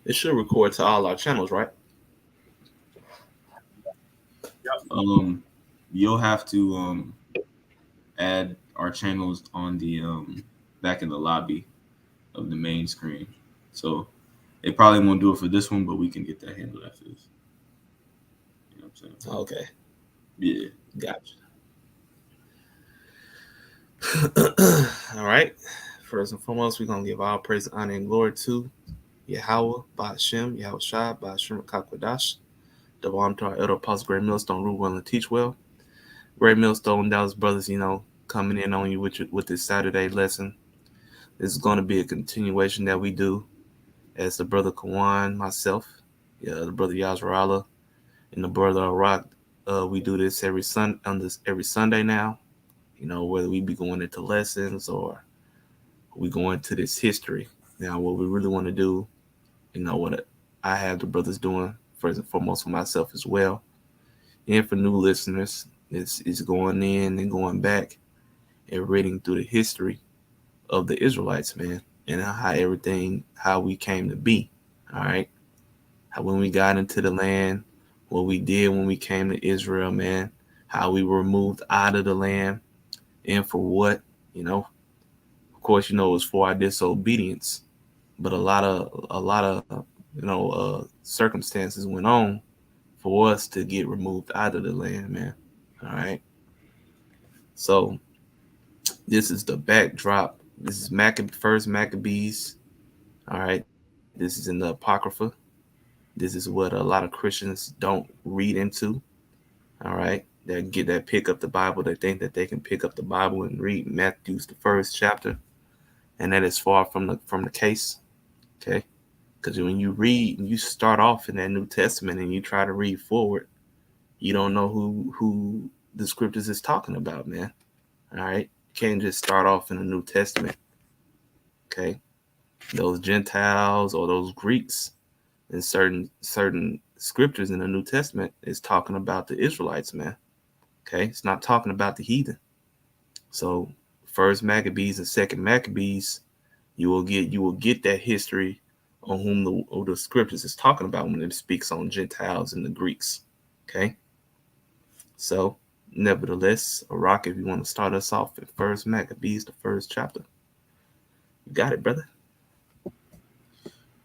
It should record to all our channels, right? Yep. Um, you'll have to add our channels on the back in the lobby of the main screen. So it probably won't do it for this one, but we can get that handled after this. You know what I'm saying? Okay, Yeah. gotcha. All right. First and foremost, we're gonna give all praise, honor, and glory to Yahweh, Ba'ashem, Yahweh Shai, Ba'ashem Kakwadash, the one to our elder apostle, Great Millstone, rule well and teach well. Great Millstone, Dallas brothers, coming in on you with this Saturday lesson. This is going to be a continuation that we do as the brother Kawan, myself, the brother Yazrala, and the brother Rock. We do this every Sunday now. Whether we be going into lessons or we go into this history. Now, what we really want to do, what I have the brothers doing first and foremost for myself as well, and for new listeners, is going in and going back and reading through the history of the Israelites, man, and how we came to be. All right, how when we got into the land, what we did when we came to Israel, man, how we were moved out of the land, and for what, you know. Of course, it was for our disobedience, but a lot of circumstances went on for us to get removed out of the land, man. All right. So this is the backdrop. This is first Maccabees. All right. This is in the Apocrypha. This is what a lot of Christians don't read into. All right. That pick up the Bible. They think that they can pick up the Bible and read Matthew's the first chapter, and that is far from the case. Okay. Because when you read, and you start off in that New Testament and you try to read forward, you don't know who the scriptures is talking about, man. All right, you can't just start off in the New Testament. Okay, those Gentiles or those Greeks in certain scriptures in the New Testament is talking about the Israelites, man. Okay, it's not talking about the heathen. So first Maccabees and second Maccabees, you will get that history on who the scriptures is talking about when it speaks on Gentiles and the Greeks. Okay, so nevertheless, Rock, if you want to start us off at first Maccabees, the first chapter, you got it, brother.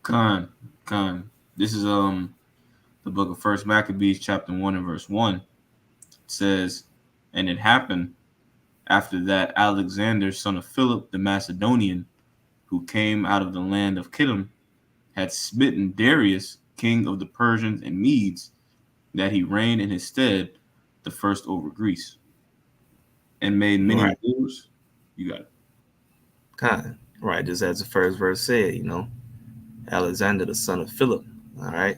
Khan, Khan. This is the book of First Maccabees, chapter 1 and verse 1. It says, "And it happened after that Alexander, son of Philip the Macedonian, who came out of the land of Kittim, had smitten Darius, king of the Persians and Medes, that he reigned in his stead, the first over Greece, and made many Right, wars." You got it. kind of right. Just as the first verse said, Alexander the son of Philip. All right,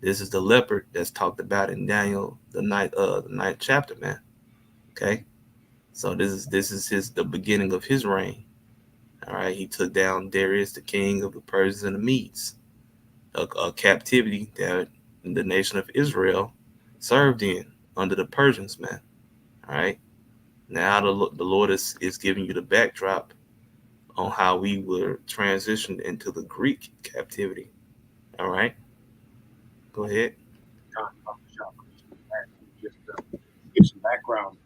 this is the leopard that's talked about in Daniel the ninth chapter, man. Okay, so this is his the beginning of his reign. All right, he took down Darius, the king of the Persians and the Medes, a captivity that the nation of Israel served in under the Persians, man. All right, now the Lord is giving you the backdrop on how we were transitioned into the Greek captivity. All right, go ahead. Just give some background.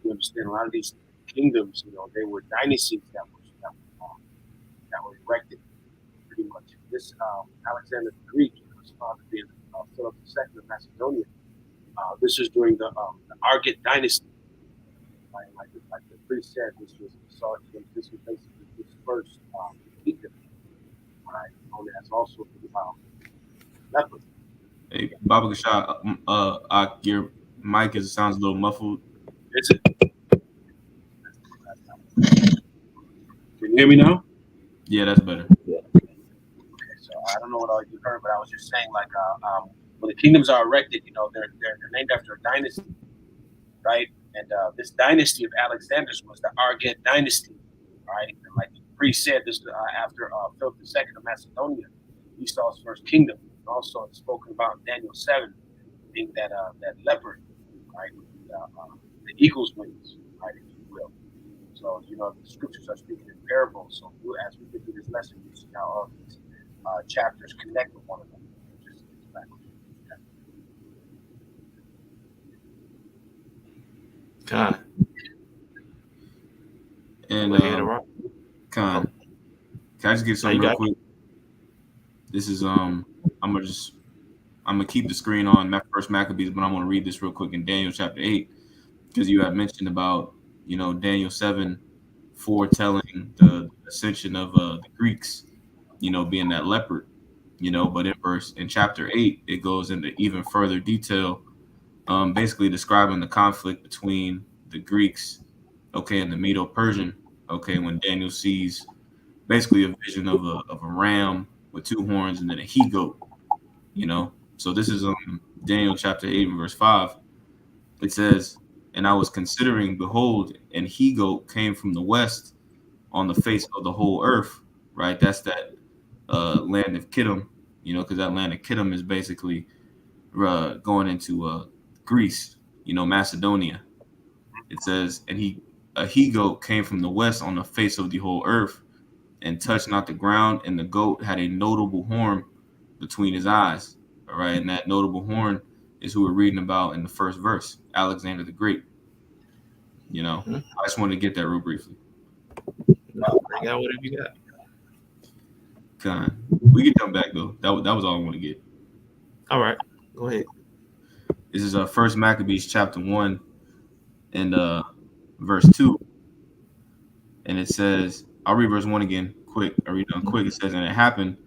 You understand a lot of these kingdoms, they were dynasties that were erected pretty much. This Alexander the Greek was found to be Philip II of Macedonia. This is during the Argid dynasty. Right? Like the priest said, this was basically his first kingdom, right? Known as also the leopard. Hey, Baba Gasha, your mic sounds a little muffled. Is it? Can you hear me now? Yeah, that's better. Okay, so I don't know what all you heard, but I was just saying, like, when the kingdoms are erected, they're named after a dynasty, right? And this dynasty of Alexander's was the Argid dynasty, right? And like the priest said, this after Philip II of Macedonia, Esau's first kingdom. And also, it's spoken about in Daniel 7, being that leopard, right? The eagle's wings, right, if you will. So, the scriptures are speaking in parables. So, as we get through this lesson, you see how all these chapters connect with one another. Just background. Con, And go ahead, Rock. Oh, Con, can I just get now something you real got. quick? This is I'm gonna just I'm gonna keep the screen on First Maccabees, but I'm gonna read this real quick in Daniel chapter 8 because you had mentioned about Daniel 7 foretelling the ascension of the Greeks, being that leopard, but in chapter 8 it goes into even further detail, basically describing the conflict between the Greeks, okay, and the Medo-Persian, okay, when Daniel sees basically a vision of a ram with two horns and then a he goat, So this is Daniel chapter 8 and verse 5. It says, "And I was considering, behold, and he goat came from the west on the face of the whole earth." Right? That's that land of Kittim, because that land of Kittim is basically going into Greece, Macedonia. It says, "And a he goat came from the west on the face of the whole earth, and touched not the ground, and the goat had a notable horn between his eyes." All right, and that notable horn is who we're reading about in the first verse, Alexander the Great. Mhm. I just wanted to get that real briefly. No, bring out whatever you got. Con. We get them back though. That was all I want to get. All right, go ahead. This is First Maccabees chapter 1 and verse 2, and it says, I'll read verse 1 again quick. I read it quick. It says, "And it happened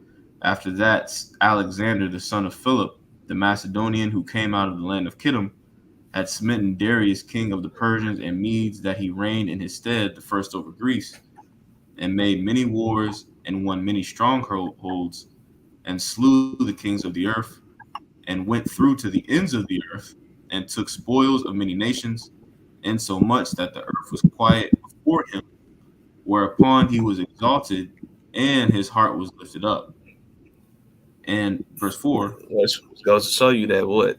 after that Alexander the son of Philip the Macedonian, who came out of the land of Kittim, had smitten Darius king of the Persians and Medes, that he reigned in his stead, the first over Greece, and made many wars and won many strongholds, and slew the kings of the earth, and went through to the ends of the earth, and took spoils of many nations, insomuch that the earth was quiet before him, whereupon he was exalted, and his heart was lifted up." And verse 4, Which goes to show you that what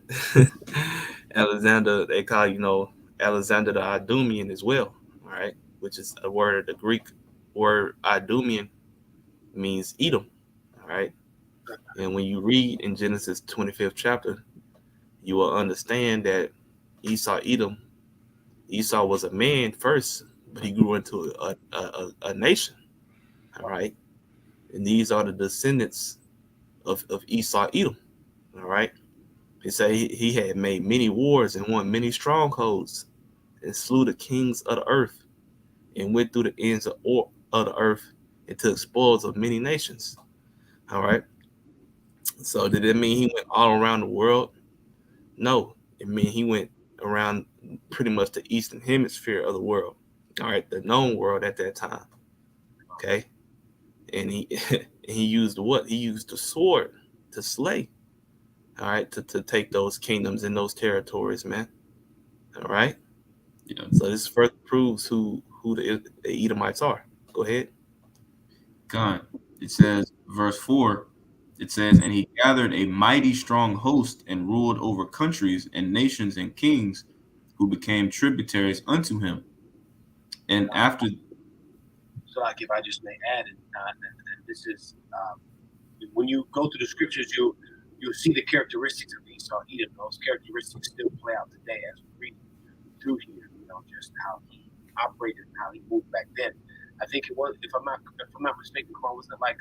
Alexander, they call Alexander the Idumean as well. All right, which is a word of the Greek word Idumean means Edom. All right, and when you read in Genesis 25th chapter, you will understand that Esau Edom. Esau was a man first, but he grew into a nation. All right, and these are the descendants of Esau Edom. All right. He said he had made many wars and won many strongholds and slew the kings of the earth and went through the ends of the earth and took spoils of many nations. All right. So did it mean he went all around the world? No. It mean he went around pretty much the eastern hemisphere of the world. All right, the known world at that time. Okay. And he he used what? He used the sword to slay. All right, to take those kingdoms and those territories, man. All right. yeah, So this further proves who the Edomites are. Go ahead. God, it says, verse 4, it says, "And he gathered a mighty strong host and ruled over countries and nations and kings, who became tributaries unto him." And after, So, like, if I just may add, and this is when you go through the scriptures, you'll see the characteristics of Esau, Edom. Those characteristics still play out today as we read through here. Just how he operated and how he moved back then. I think it was, if I'm not mistaken, Carl, was it like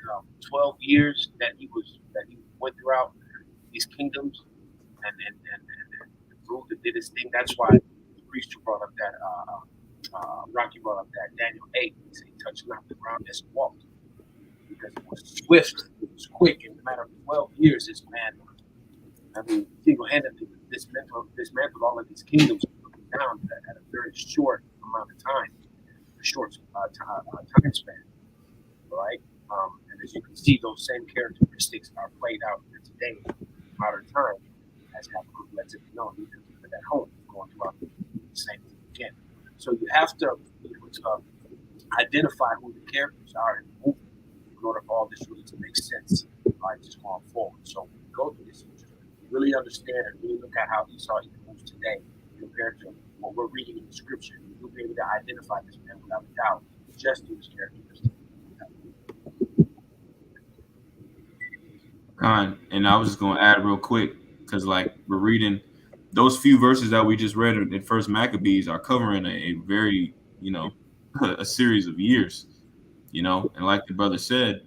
12 years that he went throughout these kingdoms and ruled and did his thing. That's why the priest who brought up that Rocky brought up that Daniel 8. He said he touched not the ground as he walked because it was swift, it was quick. In a matter of 12 years, this man, I mean, single-handedly dismantled all of these kingdoms down at a very short amount of time, a short time span, right? And as you can see, those same characteristics are played out today, modern time, as Habakkuk lets it be known. Even at home, he's going throughout the same thing again. So you have to be able to identify who the characters are in the movie in order for all this really to make sense, right? Just going forward. So when you go through this, you just really understand and really look at how Esau even moves today compared to what we're reading in the scripture. You'll be able to identify this man without a doubt just through his characteristics. And I was just gonna add real quick because like we're reading those few verses that we just read in First Maccabees are covering a very a series of years, and like the brother said,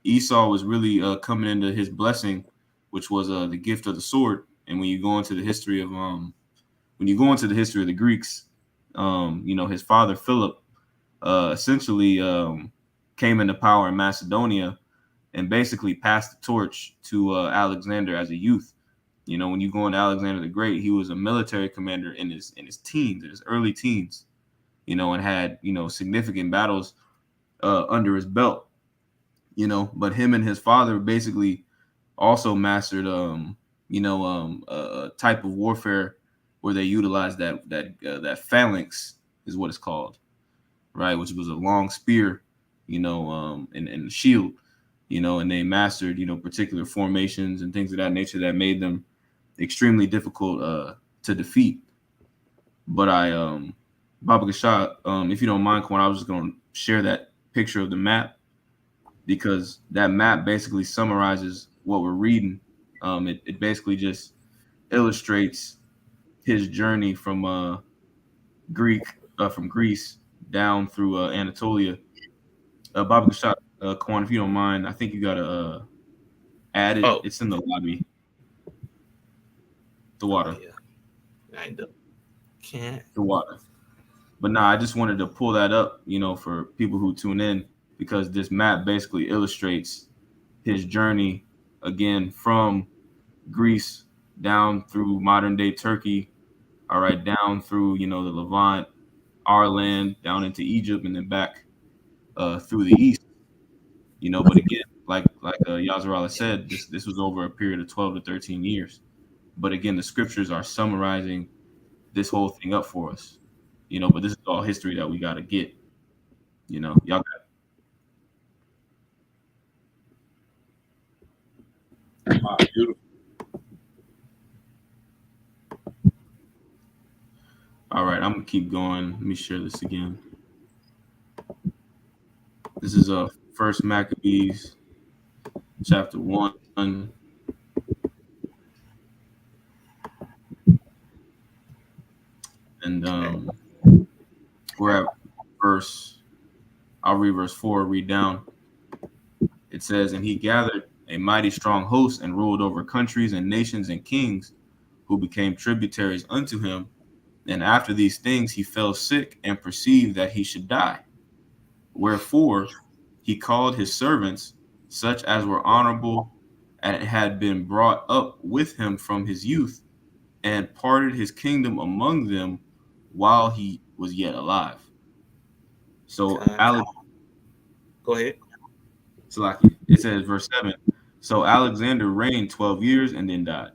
Esau was really coming into his blessing, which was the gift of the sword. And when you go into the history of the Greeks, his father Philip essentially came into power in Macedonia and basically passed the torch to Alexander as a youth. When you go into Alexander the Great, he was a military commander in his teens, in his early teens, and had significant battles under his belt. But him and his father basically also mastered a type of warfare where they utilized that phalanx is what it's called, right, which was a long spear, and shield, and they mastered particular formations and things of that nature that made them extremely difficult to defeat. But Baba Gashat, if you don't mind, Quan, I was just going to share that picture of the map because that map basically summarizes what we're reading. It basically just illustrates his journey from Greece down through Anatolia. Baba Gashat, Quan, if you don't mind, I think you got to add it. Oh, It's in the lobby, the oh water, yeah. I ain't do- can't. the water. But nah, I just wanted to pull that up, for people who tune in because this map basically illustrates his journey again from Greece down through modern day Turkey, all right, down through the Levant, our land, down into Egypt, and then back through the east. But again, like Yazarala said, this was over a period of 12 to 13 years. But again, the scriptures are summarizing this whole thing up for us. But this is all history that we got to get. Y'all got. Beautiful. All right, I'm gonna keep going. Let me share this again. This is First Maccabees chapter 1, and we're at verse. I'll read verse 4. Read down. It says, "And he gathered a mighty strong host and ruled over countries and nations and kings, who became tributaries unto him. And after these things he fell sick and perceived that he should die. Wherefore he called his servants, such as were honorable and had been brought up with him from his youth, and parted his kingdom among them while he was yet alive." So Con. Alex, Go ahead. Salaki, it says verse 7. So Alexander reigned 12 years and then died.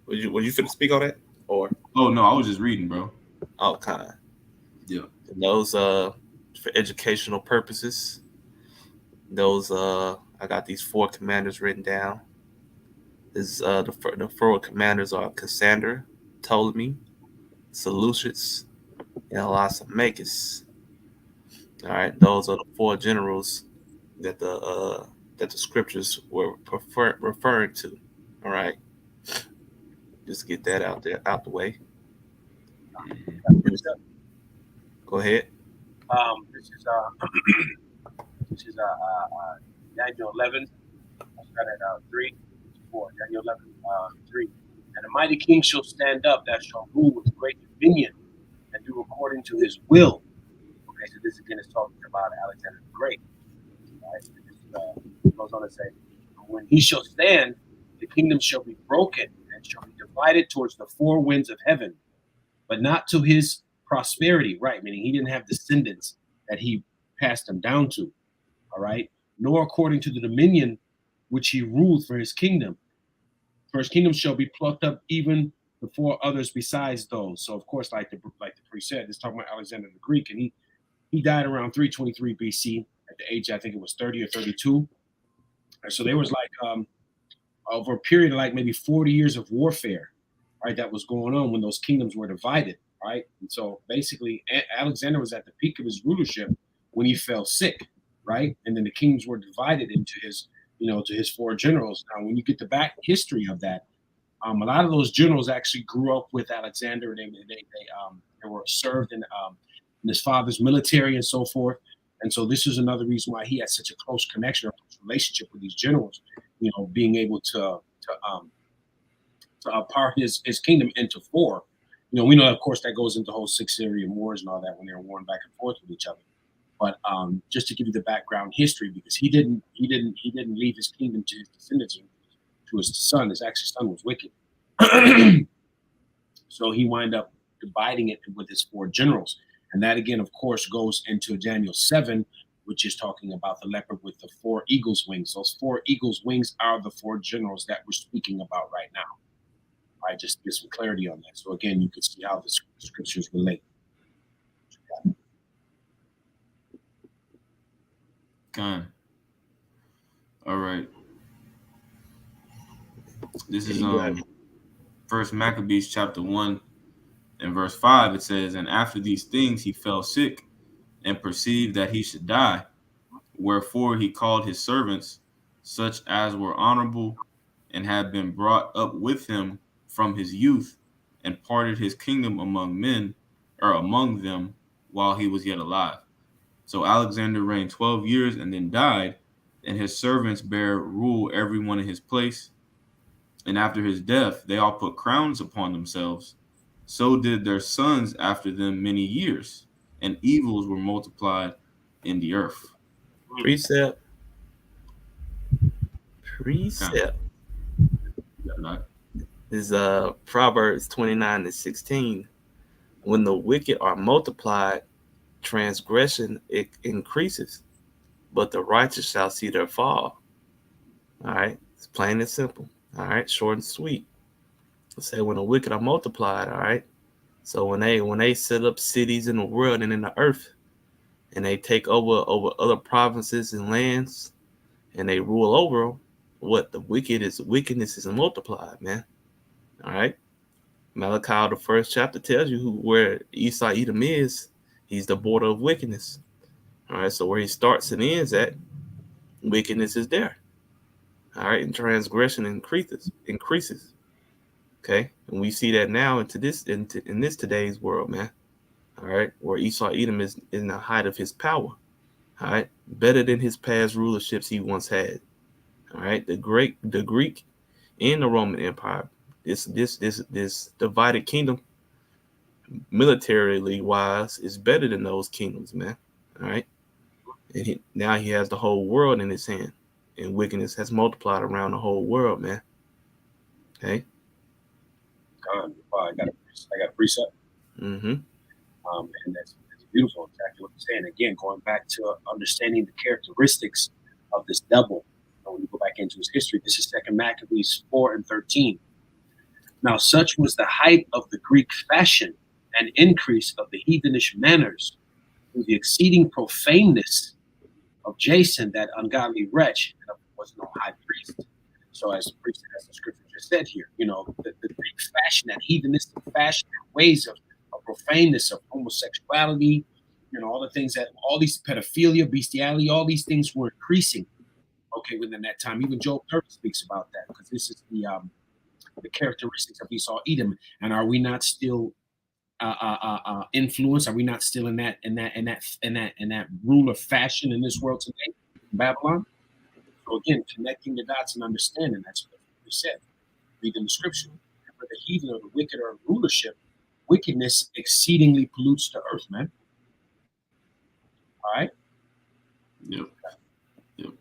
Would you finna speak on that? Or Oh no, I was just reading, bro. oh, kind. Yeah. And those for educational purposes. Those I got these four commanders written down. Is the four commanders are Cassandra, Ptolemy, Seleucus, and Elasamakis. All right, those are the four generals that the scriptures were referring to. All right, just get that out there out the way. Go ahead. This is this is Daniel 11. I start at 3, 4. Daniel 11, 3. And a mighty king shall stand up that shall rule with great dominion and do according to his will. Okay, so this again is talking about Alexander the Great. Right? This goes on to say, when he shall stand, the kingdom shall be broken and shall be divided towards the four winds of heaven, but not to his prosperity, right? Meaning he didn't have descendants that he passed them down to, all right? Nor according to the dominion which he ruled for his kingdom. For his kingdom shall be plucked up even before others besides those. So of course, like the priest said, this talking about Alexander the Greek, and he died around 323 BC at the age I think it was 30 or 32. And so there was like over a period of like maybe 40 years of warfare, right, that was going on when those kingdoms were divided, right? And so basically, Alexander was at the peak of his rulership when he fell sick, right? And then the kingdoms were divided into to his four generals. Now, when you get the back history of that, a lot of those generals actually grew up with Alexander. They were served in his father's military and so forth. And so this is another reason why he had such a close connection or close relationship with these generals. Being able to part his kingdom into four. We know, of course, that goes into the whole Six Syrian wars and all that when they were warring back and forth with each other. But just to give you the background history, because he didn't leave his kingdom to his descendants, to his son. His actual son was wicked, so he wound up dividing it with his four generals, and that again, of course, goes into Daniel 7, which is talking about the leopard with the four eagles' wings. Those four eagles' wings are the four generals that we're speaking about right now. All right, just to get some clarity on that. So again, you can see how the scriptures relate. Okay. All right. This Yeah, is you got it. First Maccabees chapter 1 and verse 5. It says, "And after these things he fell sick and perceived that he should die. Wherefore he called his servants, such as were honorable and had been brought up with him from his youth, and parted his kingdom among men, or among them, while he was yet alive. So Alexander reigned 12 years and then died, and his servants bare rule every one in his place. And after his death, they all put crowns upon themselves. So did their sons after them many years, and evils were multiplied in the earth." Precept, Okay. precept Right. is Proverbs 29:16. When the wicked are multiplied, transgression it increases, but the righteous shall see their fall. All right, it's plain and simple. All right, short and sweet. Let's say when the wicked are multiplied. All right, so when they set up cities in the world and in the earth, and they take over other provinces and lands, and they rule over them, what the wickedness is multiplied, man. All right, Malachi the first chapter tells you where Esau Edom is. He's the border of wickedness. All right, so where he starts and ends at, wickedness is there. All right, and transgression increases. Okay, and we see that now in this today's world, man. All right, where Esau Edom is in the height of his power. All right, better than his past rulerships he once had. All right, the Greek and the Roman Empire. This divided kingdom, militarily wise, is better than those kingdoms, man. All right, and now he has the whole world in his hand, and wickedness has multiplied around the whole world, man. Okay. I got a precept, Mm-hmm. and that's beautiful. Exactly what you're saying. Again, going back to understanding the characteristics of this devil. When you go back into his history, this is Second Maccabees 4:13. Now, such was the height of the Greek fashion and increase of the heathenish manners through the exceeding profaneness of Jason, that ungodly wretch, and was no high priest. So, as the priest, as the scripture just said here, the Greek fashion, that heathenistic fashion, that ways of profaneness, of homosexuality, all the things that, all these pedophilia, bestiality, all these things were increasing. Okay, within that time, even Job 30 speaks about that, because this is the characteristics of Esau Edom. And are we not still influenced? Are we not still in that rule of fashion in this world today, in Babylon? So again, connecting the dots and understanding, that's what we said. Reading the scripture. For the heathen or the wicked or rulership, wickedness exceedingly pollutes the earth, man. All right. Yep. Yep.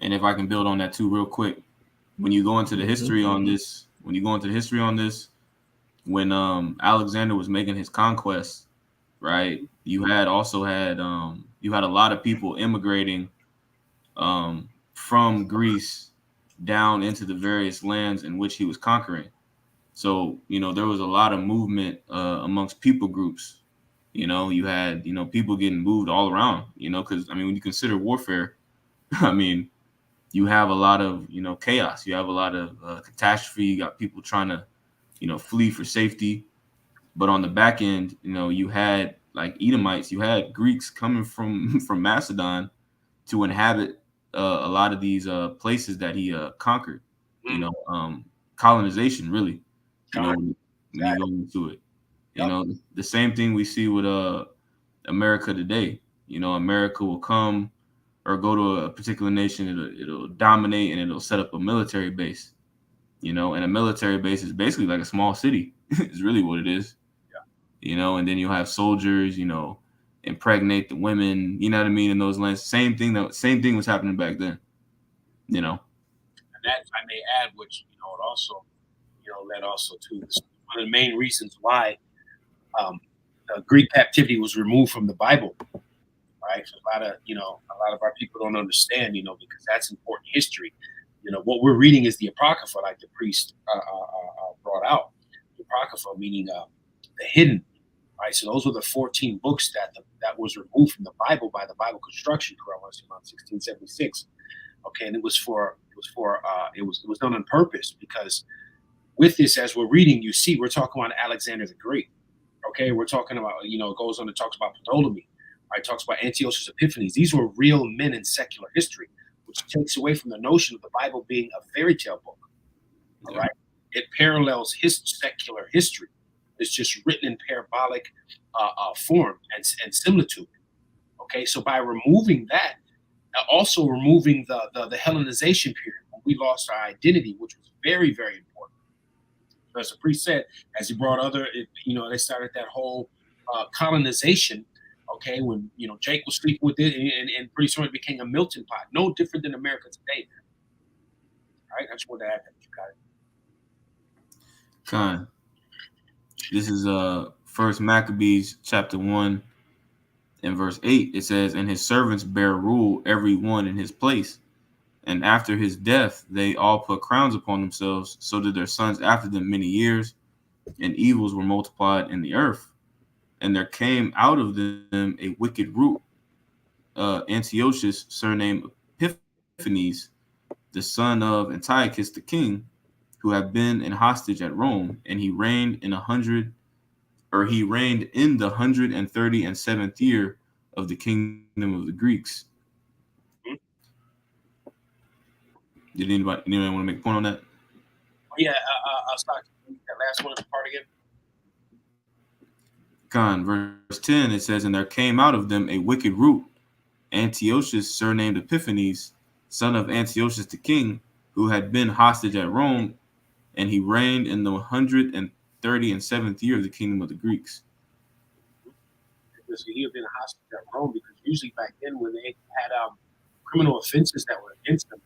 And if I can build on that too, real quick, when you go into the history on this, when Alexander was making his conquest, right? You had a lot of people immigrating from Greece down into the various lands in which he was conquering. So there was a lot of movement amongst people groups. You had people getting moved all around. Because when you consider warfare, I mean, you have a lot of chaos. You have a lot of catastrophe. You got people trying to flee for safety. But on the back end, you had like Edomites, you had Greeks coming from from Macedon to inhabit a lot of these places that he conquered. You Mm, know, colonization really. You know, Con, when you exactly. go into it, you Yep. know, the same thing we see with America today. You know, America will come or go to a particular nation, it'll dominate and it'll set up a military base. You know, and a military base is basically like a small city. Is really what it is. Yeah. You know, and then you'll have soldiers. You know, impregnate the women. You know what I mean? In those lands, same thing was happening back then. You know, And that, if I may add, which it also led also to this, one of the main reasons why um, the Greek captivity was removed from the Bible. Right? So a lot of our people don't understand, because that's important history. What we're reading is the Apocrypha, like the priest brought out. The Apocrypha meaning the hidden, right? So those were the 14 books that was removed from the Bible by the Bible construction crew. I want to say around 1676. Okay, and it was done on purpose because with this, as we're reading, you see, we're talking about Alexander the Great. Okay, we're talking about, it goes on and talks about Ptolemy, right? Talks about Antiochus Epiphanes. These were real men in secular history, which takes away from the notion of the Bible being a fairy tale book. All yeah. right, it parallels his secular history. It's just written in parabolic form and similitude. Okay, so by removing that, also removing the Hellenization period when we lost our identity, which was very, very important. So as the priest said, as he brought they started that whole colonization. Okay, when Jake was sleeping with it, and pretty soon it became a melting pot, no different than America today. All right, I just wanted to add that. You got it. Con. This is First Maccabees chapter 1 and verse 8. It says, "And his servants bear rule, every one in his place. And after his death, they all put crowns upon themselves. So did their sons after them many years, and evils were multiplied in the earth. And there came out of them a wicked root, Antiochus, surnamed Epiphanes, the son of Antiochus the king, who had been an hostage at Rome, and he reigned in the 137th year of the kingdom of the Greeks." Hmm? Did anyone want to make a point on that? Oh, yeah, I'll start that last one part again. Con, verse 10, it says, "And there came out of them a wicked root, Antiochus, surnamed Epiphanes, son of Antiochus the king, who had been hostage at Rome, and he reigned in the 137th year of the kingdom of the Greeks." Because he had been a hostage at Rome, because usually back then when they had criminal offenses that were against them,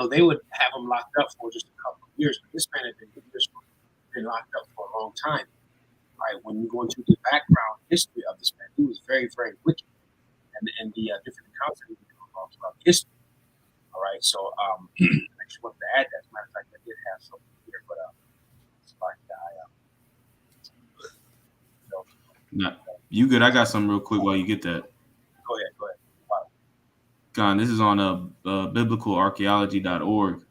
they would have them locked up for just a couple of years. But this man had been locked up for a long time. Right? When you go into the background history of this man, he was very, very wicked, and the different accounts that we can come across throughout history. All right, so I just wanted to add that. As a matter of fact, I did have something here, but it's like so, Nah, you good? I got something real quick while you get that. go ahead, go ahead. Wow. Con, this is on biblicalarchaeology.org,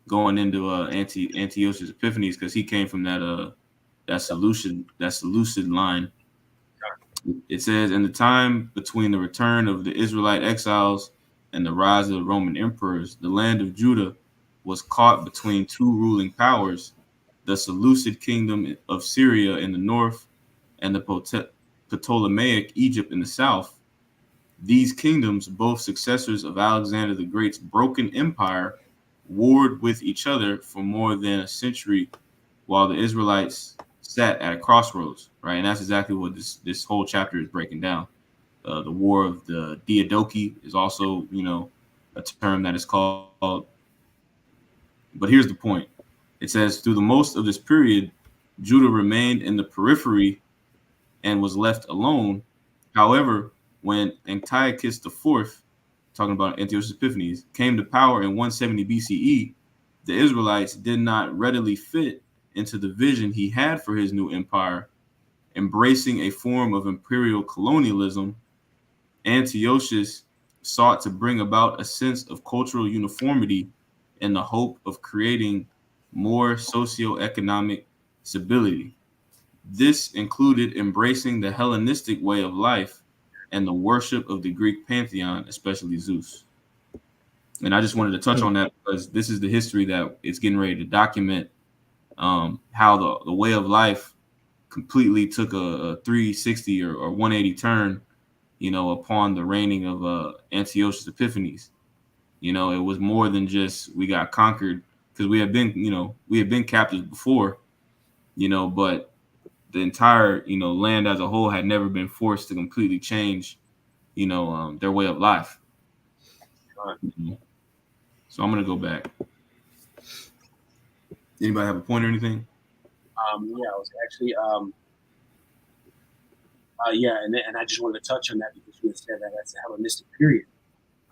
going into Antiochus Epiphanes because he came from that Seleucid line. It says, "In the time between the return of the Israelite exiles and the rise of the Roman emperors, the land of Judah was caught between two ruling powers, the Seleucid kingdom of Syria in the north and the Ptolemaic Egypt in the south. These kingdoms, both successors of Alexander the Great's broken empire, warred with each other for more than a century while the Israelites sat at a crossroads," right? And that's exactly what this whole chapter is breaking down. The War of the Diadochi is also, a term that is called. But here's the point. It says, "Through the most of this period, Judah remained in the periphery and was left alone. However, when Antiochus IV, talking about Antiochus Epiphanes, came to power in 170 BCE, the Israelites did not readily fit into the vision he had for his new empire, embracing a form of imperial colonialism. Antiochus sought to bring about a sense of cultural uniformity in the hope of creating more socioeconomic stability. This included embracing the Hellenistic way of life and the worship of the Greek pantheon, especially Zeus." And I just wanted to touch on that because this is the history that it's getting ready to document how the way of life completely took a 360 or 180 turn, upon the reigning of Antiochus Epiphanes. It was more than just we got conquered because we had been captives before, but the entire land as a whole had never been forced to completely change, their way of life. Uh, Mhm. So I'm gonna go back. Anybody have a point or anything? yeah, I was actually yeah, and I just wanted to touch on that because you had said that that's the Hellenistic period.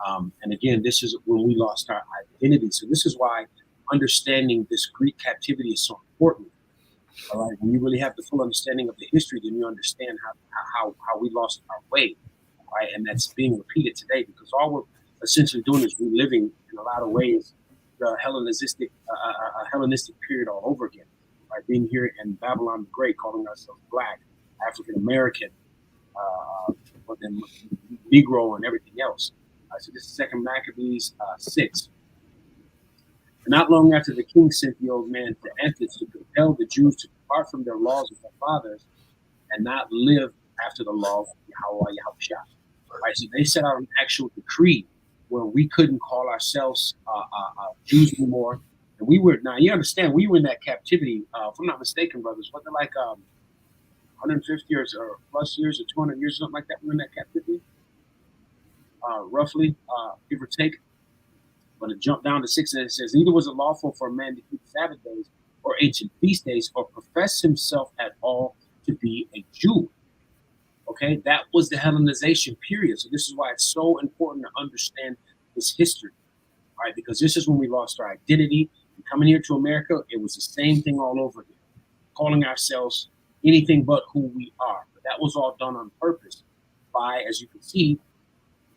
And again, this is when we lost our identity. So this is why understanding this Greek captivity is so important. All right, when you really have the full understanding of the history, then you understand how we lost our way, right? And that's being repeated today because all we're essentially doing is reliving in a lot of ways the Hellenistic period all over again. Right, being here in Babylon the Great, calling ourselves Black, African American, but then Negro and everything else. So this is Second Maccabees 6. And not long after the king sent the old man to Antioch to compel the Jews to depart from their laws of their fathers and not live after the law of Yahweh Yahushua. Right, so they set out an actual decree where we couldn't call ourselves Jews anymore. And we were now you understand we were in that captivity. If I'm not mistaken, brothers, what they're like 150 years or plus years or 200 years, something like that. We were in that captivity, roughly, give or take. But it jumped down to 6 and it says, neither was it lawful for a man to keep Sabbath days or ancient feast days or profess himself at all to be a Jew. Okay, that was the Hellenization period. So this is why it's so important to understand this history, right? Because this is when we lost our identity. And coming here to America, it was the same thing all over again, calling ourselves anything but who we are. But that was all done on purpose by, as you can see,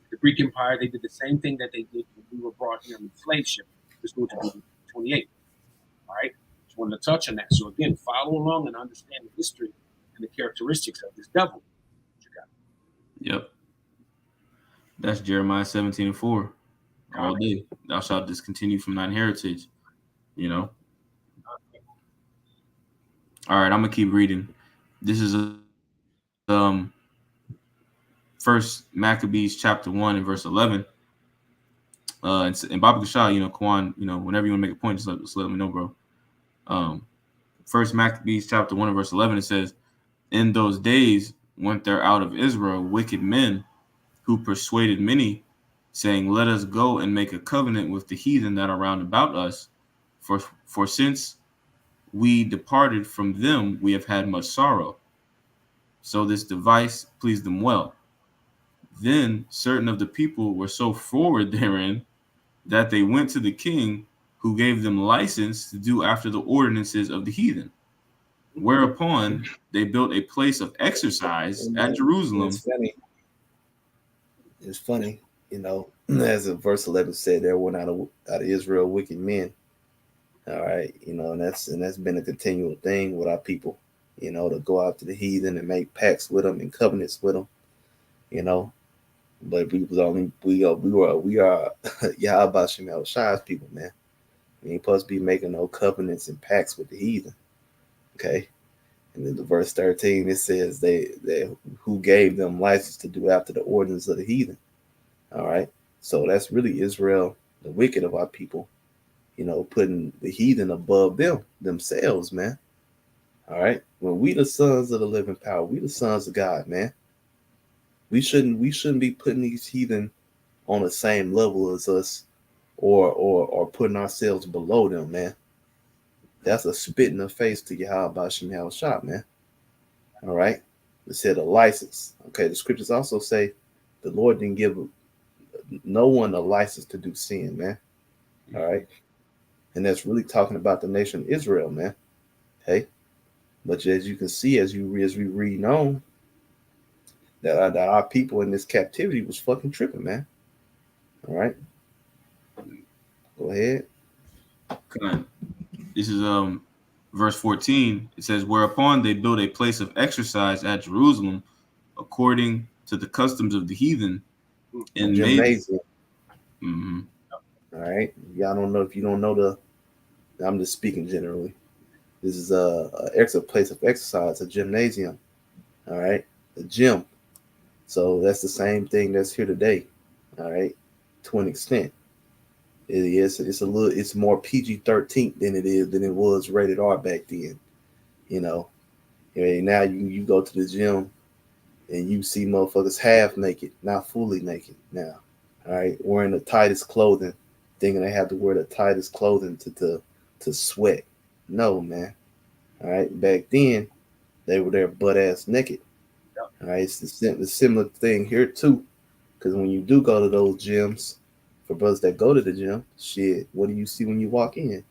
the Greek Empire. They did the same thing that they did when we were brought here on the slave ship. This was 28. All right, just wanted to touch on that. So again, follow along and understand the history and the characteristics of this devil. What you got? Yep, that's Jeremiah 17:4 all Con. day. Thou shalt discontinue from thine heritage. You know. All right, I'm gonna keep reading. This is First Maccabees chapter 1 and verse 11. And Baba Kashah, Kwan, whenever you want to make a point, just let me know, bro. Um, First Maccabees chapter 1 and verse 11, it says, "In those days went there out of Israel wicked men who persuaded many, saying, Let us go and make a covenant with the heathen that are round about us. For since we departed from them, we have had much sorrow. So this device pleased them well. Then certain of the people were so forward therein that they went to the king, who gave them license to do after the ordinances of the heathen. Whereupon they built a place of exercise And, at and it's Jerusalem." funny. It's funny, as verse 11 said, there went out of Israel wicked men. All right, and that's been a continual thing with our people. To go out to the heathen and make pacts with them and covenants with them. You know, but we are Yahweh Shem Shai's people, man. We ain't supposed to be making no covenants and pacts with the heathen. Okay. And then the verse 13 it says they who gave them license to do after the ordinance of the heathen. All right. So that's really Israel, the wicked of our people, putting the heathen above themselves, man. All right. When we the sons of the living power, we the sons of God, man. We shouldn't be putting these heathen on the same level as us or putting ourselves below them, man. That's a spit in the face to Yahweh Shem Shah, man. All right. It said a license. Okay. The scriptures also say the Lord didn't give no one a license to do sin, man. All right. And that's really talking about the nation of Israel, man. Hey. But as you can see, as we read on, that our people in this captivity was fucking tripping, man. All right. Go ahead. This is verse 14. It says, "Whereupon they built a place of exercise at Jerusalem, according to the customs of the heathen, Hmm. and made." Gymnasium. Mhm. All right, y'all don't know if you don't know the. I'm just speaking generally. This is a place of exercise, a gymnasium. All right, a gym. So that's the same thing that's here today. All right, to an extent, it is. It's a little. It's more PG-13 than it was rated R back then. You know. Now you go to the gym and you see motherfuckers half naked, not fully naked now. All right, wearing the tightest clothing, thinking they have to wear the tightest clothing to sweat. No, man. All right, back then they were there butt ass naked. Yep. All right, it's the similar thing here too. Because when you do go to those gyms, for brothers that go to the gym, shit, what do you see when you walk in?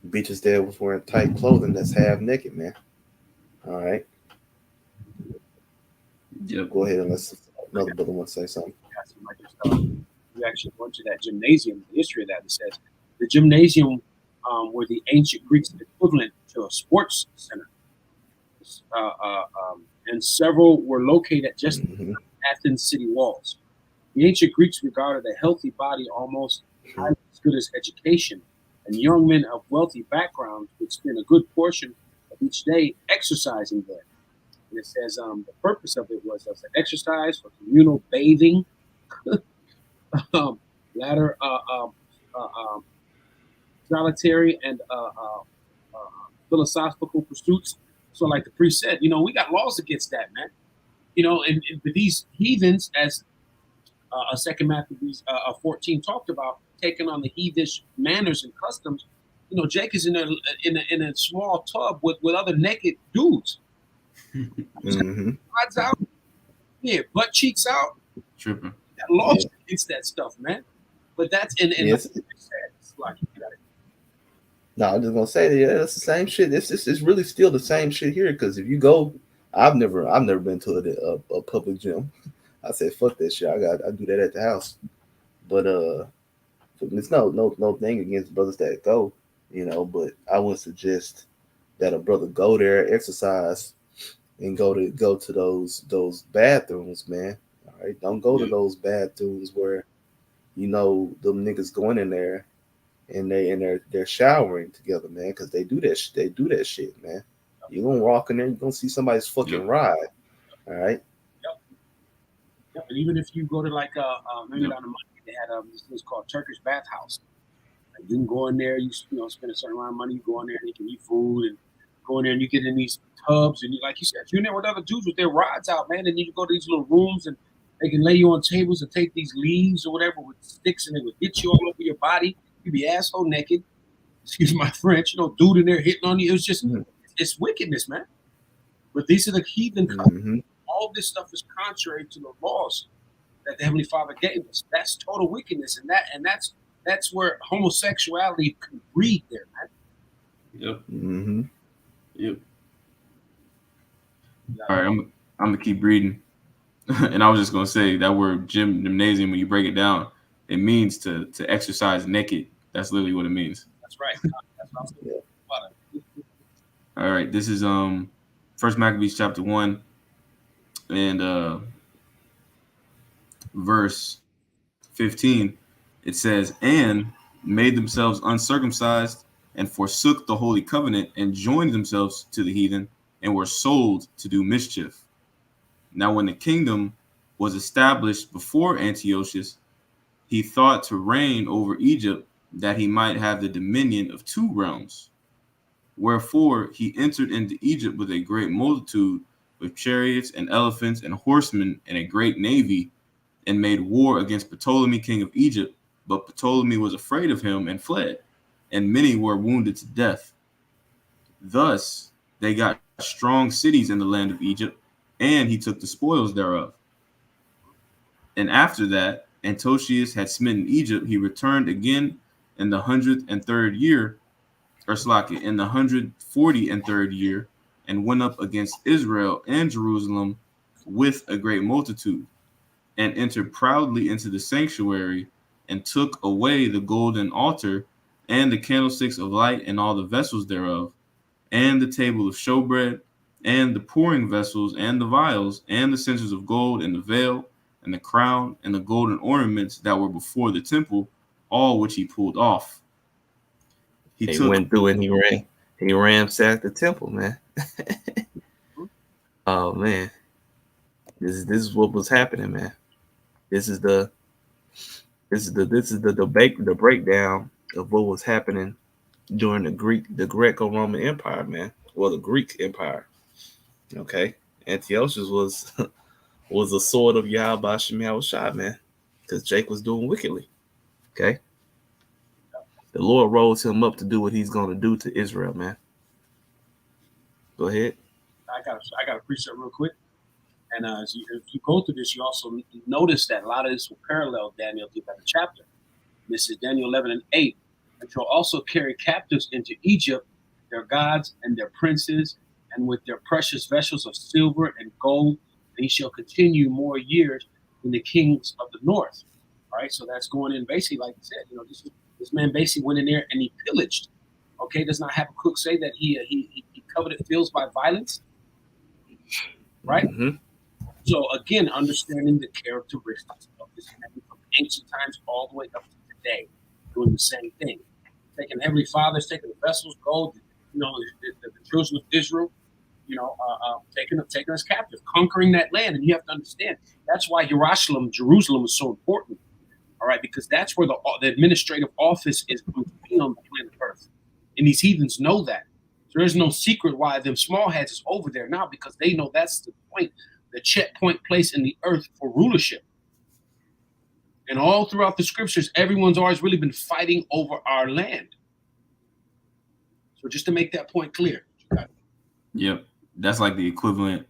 Bitches there was wearing tight clothing that's half naked, man. All right, Yep. go ahead and let's another brother want to say something. Yeah, so like just you actually go into that gymnasium, the history of that. It says the gymnasium were the ancient Greeks' equivalent to a sports center, and several were located just Mm-hmm. Athens city walls. The ancient Greeks regarded a healthy body almost as good as education, and young men of wealthy backgrounds would spend a good portion of each day exercising there. And it says the purpose of it was as an exercise for communal bathing, ladder, uh, um, solitary, and philosophical pursuits. So, like the priest said, we got laws against that, man. And these heathens, as Second Maccabees 14 talked about, taking on the heathenish manners and customs. Jake is in a small tub with other naked dudes. Mm-hmm. Odds out, yeah, butt cheeks out. Tripping. That law Yeah. against that stuff, man. But that's in the Yes. it's like No, I'm just gonna say that yeah, it's the same shit. It's really still the same shit here. Because if you go, I've never been to a public gym. I said fuck that shit. I do that at the house. But it's no thing against brothers that go, But I would suggest that a brother go there, exercise, and go to those bathrooms, man. All right, don't go to Yep. those bathrooms where them niggas going in there and they're showering together, man, because they do that shit, man. You gonna walk in there, you gonna see somebody's fucking Yep. ride. All right. yep, yep. And even if you go to like maybe Yep. down the market, they had this thing called Turkish bathhouse. Like you can go in there, spend a certain amount of money. You go in there and you can eat food and go in there and you get in these tubs and like you said, you're in there with other dudes with their rods out, man. And then you go to these little rooms and they can lay you on tables and take these leaves or whatever with sticks and they would hit you all over your body. You'd be asshole naked. Excuse my French. Dude in there hitting on you. It was just Mm-hmm. it's wickedness, man. But these are the heathen. Mm-hmm. All this stuff is contrary to the laws that the Heavenly Father gave us. That's total wickedness, and that's where homosexuality can breed there, man. Yep. Mm-hmm. Yep. All Yeah, right. I'm gonna keep reading. And I was just gonna say that word gymnasium, when you break it down, it means to exercise naked. That's literally what it means. that's right. That's what I was Yeah. about it. All right, this is First Maccabees chapter 1 and verse 15. It says, "And made themselves uncircumcised and forsook the holy covenant and joined themselves to the heathen and were sold to do mischief. Now when the kingdom was established before Antiochus, he thought to reign over Egypt, that he might have the dominion of two realms. Wherefore he entered into Egypt with a great multitude, with chariots and elephants and horsemen and a great navy, and made war against Ptolemy king of Egypt. But Ptolemy was afraid of him and fled, and many were wounded to death. Thus they got strong cities in the land of Egypt, and he took the spoils thereof. And after that Antiochus had smitten Egypt, he returned again in the 103rd year, or Slakia, in the 143rd year, and went up against Israel and Jerusalem with a great multitude, and entered proudly into the sanctuary, and took away the golden altar, and the candlesticks of light, and all the vessels thereof, and the table of showbread, and the pouring vessels, and the vials, and the censers of gold, and the veil, and the crown, and the golden ornaments that were before the temple, all which he pulled off. He He took went through and he ransacked the temple, man. Oh man, this is what was happening, man. This is the the breakdown of what was happening during the Greco-Roman Empire, man. Well, the Greek Empire. Okay, Antiochus was was a sword of Yahweh Shemel Shai, man, because Jake was doing wickedly. Okay, the Lord rose him up to do what he's going to do to Israel, man. Go ahead. I got a precept real quick. And as you go through this, you also notice that a lot of this will parallel Daniel 11 chapter. This is Daniel 11 and 8. And shall also carry captives into Egypt, their gods and their princes, and with their precious vessels of silver and gold, they shall continue more years than the kings of the north. All right, so that's going in basically, like I said, this man basically went in there and he pillaged. Okay, does not Habakkuk say that he coveted fields by violence, right? Mm-hmm. So again, understanding the characteristics of this man from ancient times all the way up to today, doing the same thing, taking heavenly fathers, taking the vessels, gold, the children of Israel, taking us captive, conquering that land, and you have to understand that's why Jerusalem is so important. All right, because that's where the administrative office is going to be on the planet Earth, and these heathens know that. So there's no secret why them small heads is over there now because they know that's the point, the checkpoint place in the earth for rulership. And all throughout the scriptures, everyone's always really been fighting over our land. So just to make that point clear. Yep, that's like the equivalent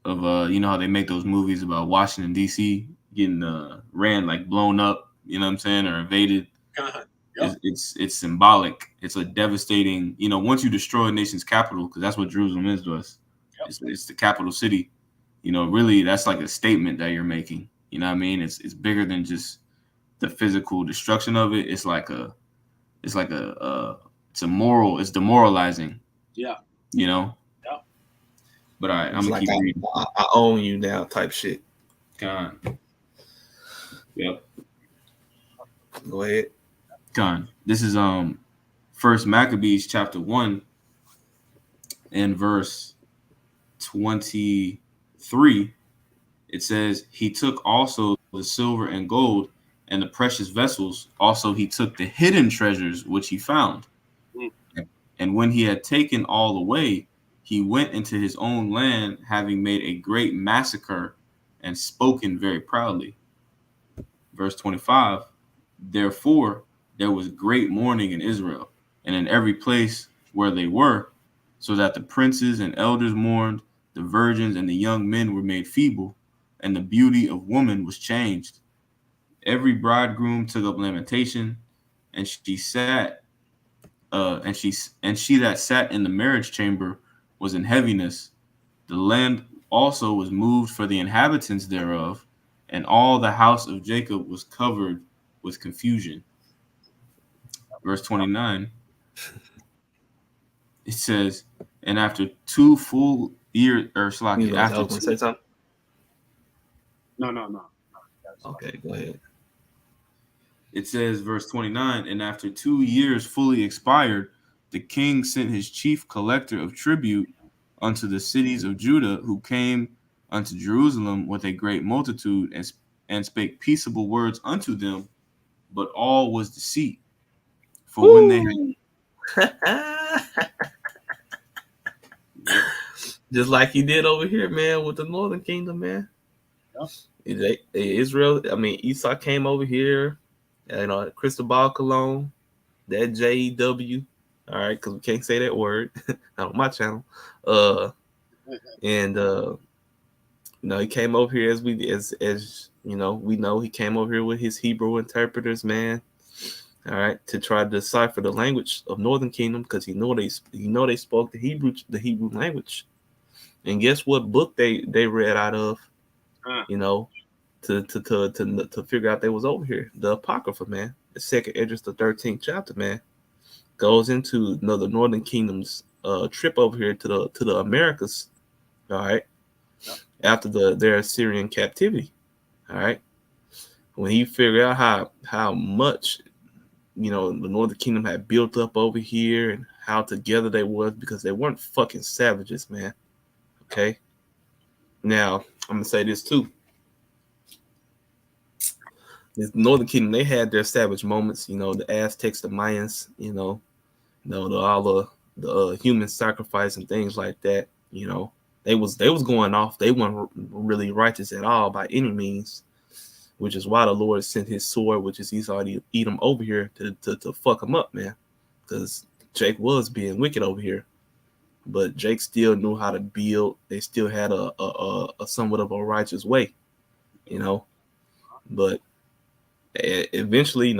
of you know how they make those movies about Washington D.C. getting ran like blown up, you know what I'm saying, or invaded. Yep. It's symbolic. It's a devastating, you know, once you destroy a nation's capital, because that's what Jerusalem is to us. Yep. It's the capital city. You know, really, that's like a statement that you're making. You know what I mean? It's bigger than just the physical destruction of it. It's a moral. It's demoralizing. Yeah. You know. Yeah. But all right, I'm It's gonna like keep reading. I own you now, type shit. Con. Yep. Go ahead. Con. This is First Maccabees chapter 1 and verse 23. It says, "He took also the silver and gold and the precious vessels. Also he took the hidden treasures which he found. Mm. And when he had taken all away, he went into his own land, having made a great massacre and spoken very proudly." Verse 25, "Therefore there was great mourning in Israel, and in every place where they were, so that the princes and elders mourned, the virgins and the young men were made feeble, and the beauty of woman was changed. Every bridegroom took up lamentation, and she that sat in the marriage chamber was in heaviness. The land also was moved for the inhabitants thereof, and all the house of Jacob was covered with confusion." Verse 29, it says, "And after 2 full years, or You Slaki, know, I after was gonna two, say something. No. Okay, go ahead. it says, verse 29, "And after 2 years fully expired, the king sent his chief collector of tribute unto the cities of Judah, who came unto Jerusalem with a great multitude, and spake peaceable words unto them, but all was deceit. For when they had..." Woo! Yep. Just like he did over here, man, with the Northern Kingdom, man. Israel, I mean, Esau came over here, Cristobal Colon, that JEW, all right, because we can't say that word, not on my channel. And he came over here as we know he came over here with his Hebrew interpreters, man. All right, to try to decipher the language of Northern Kingdom because they spoke the Hebrew language. And guess what book they read out of? You know, to figure out they was over here. The Apocrypha, man. The second Esdras, the 13th chapter, man, goes into the Northern Kingdom's trip over here to the Americas. All right, after their Assyrian captivity. All right, when he figured out how much the Northern Kingdom had built up over here and how together they was because they weren't fucking savages, man. Okay. Now I'm gonna say this too. This Northern Kingdom, they had their savage moments. The Aztecs, the Mayans. All the human sacrifice and things like that. They was going off. They weren't really righteous at all by any means, which is why the Lord sent His sword, which is Esau to eat them over here to fuck them up, man. Because Jake was being wicked over here, but Jake still knew how to build. They still had a somewhat of a righteous way, you know. But eventually,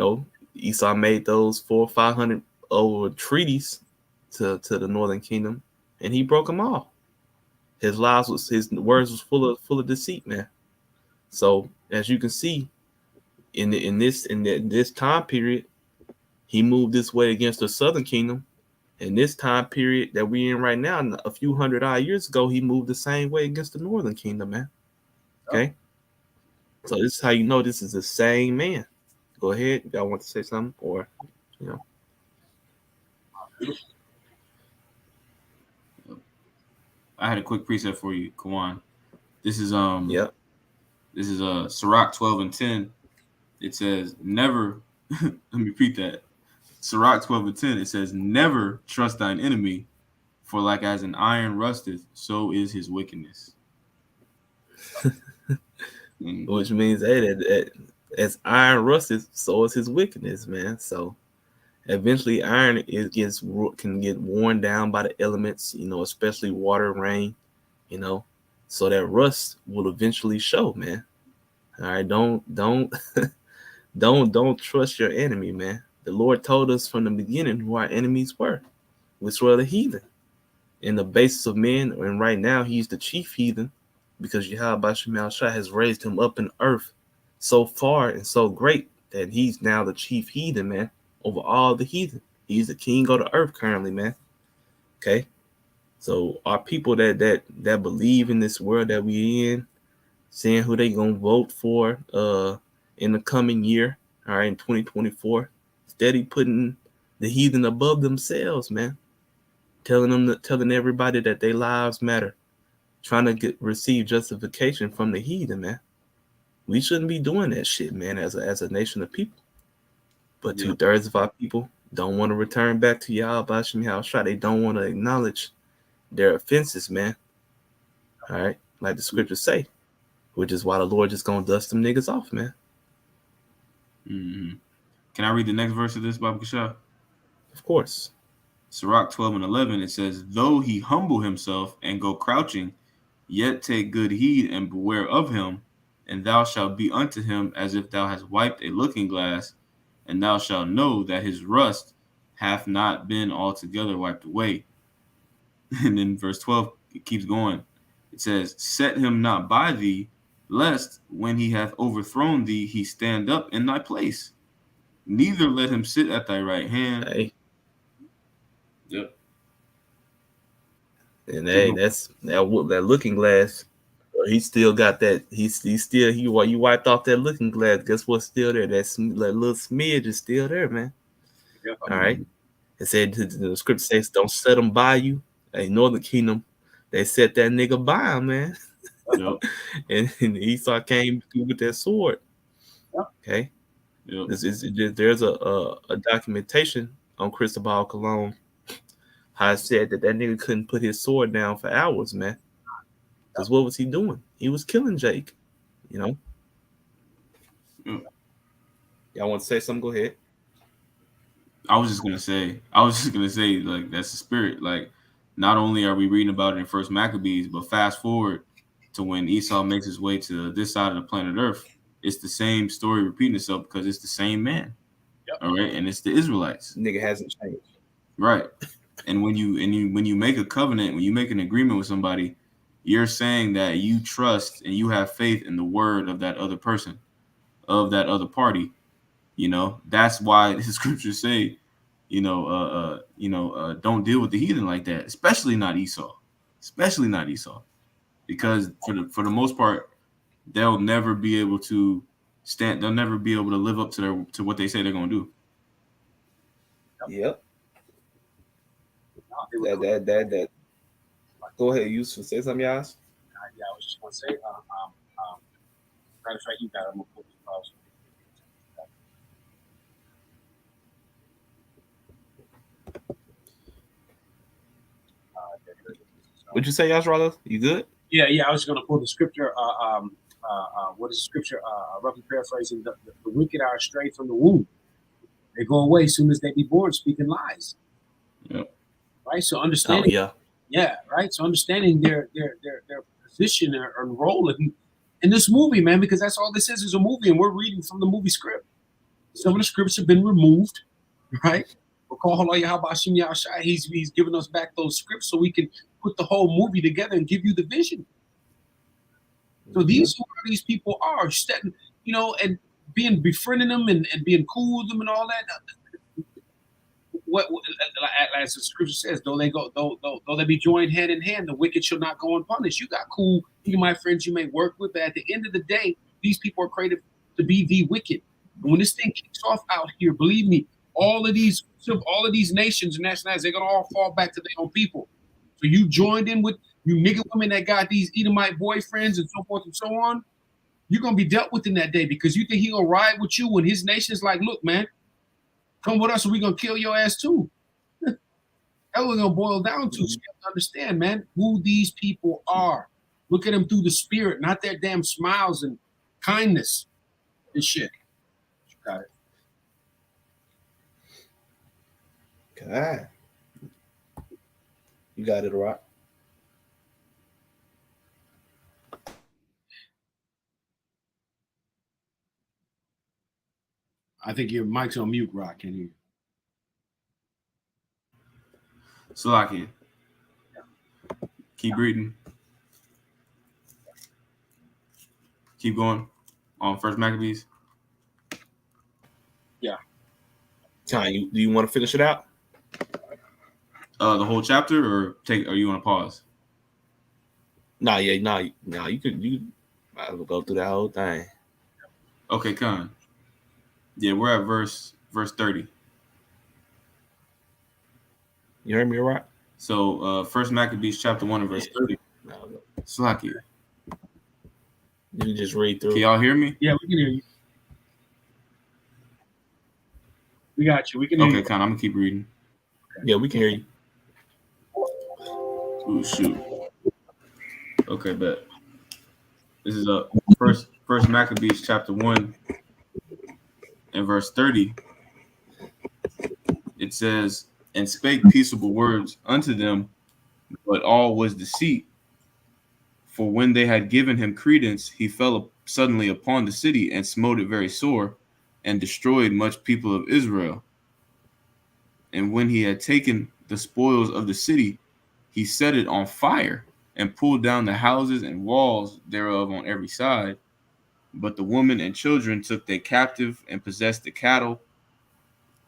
Esau made those 400 or 500 over treaties to the Northern Kingdom, and he broke them all. His words was full of deceit, man. So as you can see, in this time period, he moved this way against the Southern Kingdom. In this time period that we're in right now, a few hundred odd years ago, he moved the same way against the Northern Kingdom, man. Okay, so this is how you know this is the same man. Go ahead, if y'all want to say something, or you know, I had a quick preset for you, Kawan. This is um yep. this is Sirach 12:10. It says never. Let me repeat that. Sirach 12:10. It says never trust thine enemy, for like as an iron rusteth, so is his wickedness. Mm, Which means, hey, that as iron rusted, so is his wickedness, man. So eventually, iron can get worn down by the elements, especially water, rain, you know. So that rust will eventually show, man. All right, don't don't trust your enemy, man. The Lord told us from the beginning who our enemies were, which were the heathen. In the basis of men, and right now he's the chief heathen, because Yahweh Shemal Shah has raised him up in earth so far and so great that he's now the chief heathen, man, over all the heathen. He's the king of the earth currently, man. Okay, so our people that believe in this world that we in, saying who they gonna vote for in the coming year, all right, in 2024, steady putting the heathen above themselves, man. Telling everybody that their lives matter, trying to receive justification from the heathen, man. We shouldn't be doing that shit, man, as a nation of people. But yeah. 2/3 of our people don't want to return back to Yahweh Bashim Yahushua. They don't want to acknowledge their offenses, man. All right, like the scriptures say, which is why the Lord just gonna dust them niggas off, man. Mm-hmm. Can I read the next verse of this, Baba Kasha? Of course. Sirach 12:11. It says, though he humble himself and go crouching, yet take good heed and beware of him, and thou shalt be unto him as if thou hast wiped a looking glass, and thou shalt know that his rust hath not been altogether wiped away. And then verse 12 it keeps going. It says, set him not by thee, lest when he hath overthrown thee, he stand up in thy place. Neither let him sit at thy right hand. Hey, Yep. and Keep hey, going. that looking glass. He still got that. He still he you wiped off that looking glass. Guess what's still there? That little smidge is still there, man. Yep. All right. Mhm. It said the script says, "Don't set them by you." In Northern Kingdom, they set that nigga by him, man. Yep. And Esau came through with that sword. Yep. Okay, Yep. there's a documentation on Cristobal Colon how it said that nigga couldn't put his sword down for hours, man. Because what was he doing? He was killing Jake. You know. Yep. Y'all want to say something? Go ahead. I was just gonna say, like that's the spirit. Like, not only are we reading about it in First Maccabees, but fast forward to when Esau makes his way to this side of the planet Earth, it's the same story repeating itself because it's the same man. Yep. All right, and it's the Israelites, Nigga hasn't changed. right? And when you make a covenant, when you make an agreement with somebody, you're saying that you trust and you have faith in the word of that other person, of that other party. That's why the scriptures say, don't deal with the heathen like that, especially not Esau, especially not Esau, because for the most part, they'll never be able to stand. They'll never be able to live up to what they say they're gonna do. Yep. No, they were That. Go ahead, Yusuf. Say something, y'all. yeah, I was just gonna say, matter of fact, you got. I'm gonna put this pause. What'd you say, Yasrala? You good? Yeah. I was gonna pull the scripture. What is the scripture? Roughly paraphrasing, the wicked are astray from the womb. They go away as soon as they be born, speaking lies. Yep. Right. So Oh understanding, yeah. yeah, right. So understanding their position and role in this movie, man, because that's all this is a movie, and we're reading from the movie script. Some of the scripts have been removed, right? He's giving us back those scripts so we can put the whole movie together and give you the vision. So Mhm. these people are, and being befriending them and being cool with them and all that. What as the scripture says, though they be joined hand in hand, the wicked shall not go unpunished. You got cool, you my friends you may work with, but at the end of the day, these people are created to be the wicked. And when this thing kicks off out here, believe me, all of these nations and nationalities, they're gonna all fall back to their own people. So you joined in with you nigga women that got these Edomite boyfriends and so forth and so on. You're gonna be dealt with in that day because you think he gonna ride with you when his nation's like, look, man, come with us or we're gonna kill your ass too. That's what we're gonna boil down to. So you have to understand, man, who these people are. Look at them through the spirit, not their damn smiles and kindness and shit. You got it. God, you got it right. I think your mic's on mute, Rock. Can you? Salaki. Keep reading. Keep going on First Maccabees. Yeah. Time. Do you want to finish it out? The whole chapter, or you want to pause? Nah, yeah, nah. You might as well go through that whole thing. Okay, Khan. Yeah, we're at verse 30. You heard me right? So First Maccabees chapter 1 and verse 30. No, Salaki. you can just read Can through. y'all hear me? Yeah, we can hear you. We got you. We can hear Okay, you. Khan, I'm gonna keep reading. Yeah, we can hear you. Ooh, shoot. Okay, bet. This is first Maccabees chapter 1 and verse 30. It says, and spake peaceable words unto them, but all was deceit. For when they had given him credence, he fell suddenly upon the city and smote it very sore, and destroyed much people of Israel. And when he had taken the spoils of the city, he set it on fire, and pulled down the houses and walls thereof on every side. But the women and children took they captive and possessed the cattle.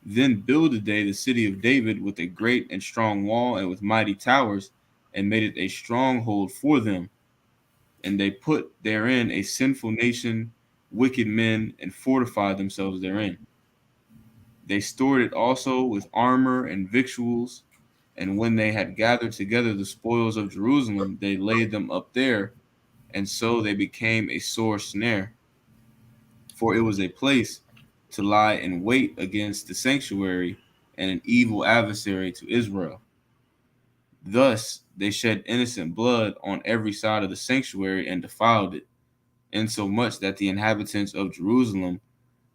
Then builded they the city of David with a great and strong wall and with mighty towers, and made it a stronghold for them. And they put therein a sinful nation, wicked men, and fortified themselves therein. They stored it also with armor and victuals. And when they had gathered together the spoils of Jerusalem, they laid them up there, and so they became a sore snare. For it was a place to lie in wait against the sanctuary, and an evil adversary to Israel. Thus they shed innocent blood on every side of the sanctuary and defiled it, insomuch that the inhabitants of Jerusalem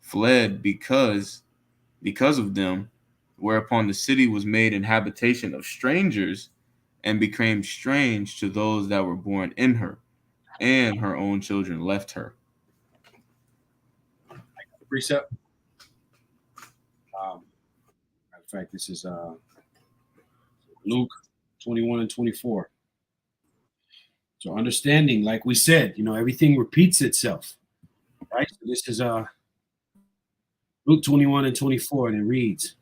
fled because of them, whereupon the city was made an habitation of strangers, and became strange to those that were born in her, and her own children left her. Precept. Matter of fact, this is Luke 21 and 24. So understanding, like we said, everything repeats itself, right? So this is Luke 21 and 24, and it reads,